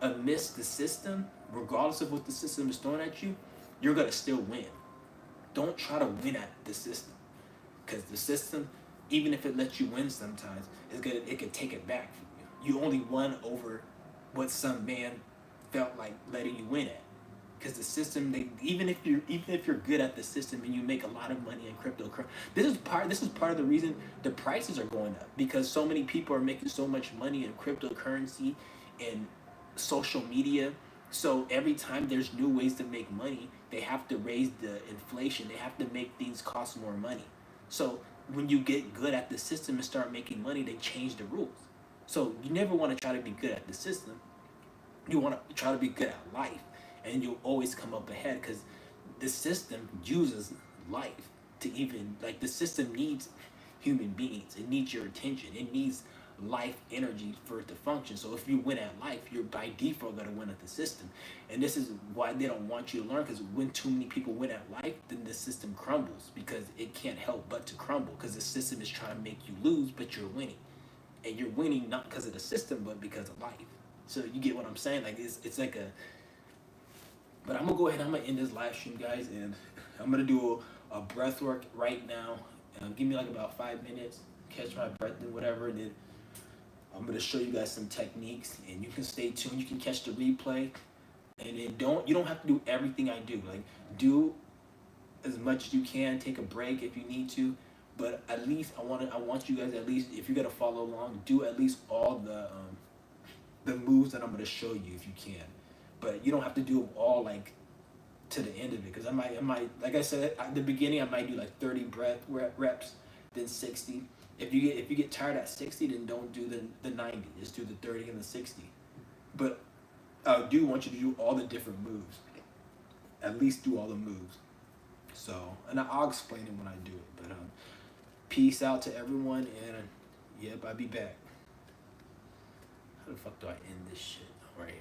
amidst the system, regardless of what the system is throwing at you, you're gonna still win. Don't try to win at the system, because the system, even if it lets you win sometimes, it could take it back from you. You only won over what some man felt like letting you win at. Because the system, even if you're good at the system and you make a lot of money in cryptocurrency, this is part of the reason the prices are going up, because so many people are making so much money in cryptocurrency and social media. So every time there's new ways to make money, they have to raise the inflation. They have to make things cost more money. So when you get good at the system and start making money, they change the rules. So you never want to try to be good at the system. You want to try to be good at life, and you'll always come up ahead, because the system uses life to even, like, the system needs human beings. It needs your attention. It needs life energy for it to function. So if you win at life, you're by default going to win at the system. And this is why they don't want you to learn, because when too many people win at life, then the system crumbles, because it can't help but to crumble, because the system is trying to make you lose, but you're winning. And you're winning not because of the system, but because of life. So you get what I'm saying? Like it's like a. But I'm gonna go ahead. I'm gonna end this live stream, guys, and I'm gonna do a breath work right now. Give me like about 5 minutes, catch my breath and whatever, and then I'm gonna show you guys some techniques, and you can stay tuned. You can catch the replay, and then you don't have to do everything I do. Like, do as much as you can. Take a break if you need to, but at least I want you guys, at least if you're gonna follow along, do at least all the moves that I'm gonna show you if you can. But you don't have to do them all like to the end of it, because I might like I said at the beginning, I might do like 30 breath reps, then 60. If you get tired at 60, then don't do the 90. Just do the 30 and the 60. But I do want you to do all the different moves. At least do all the moves. So, and I'll explain it when I do it. But peace out to everyone, and yep, I'll be back. How the fuck do I end this shit? Right here.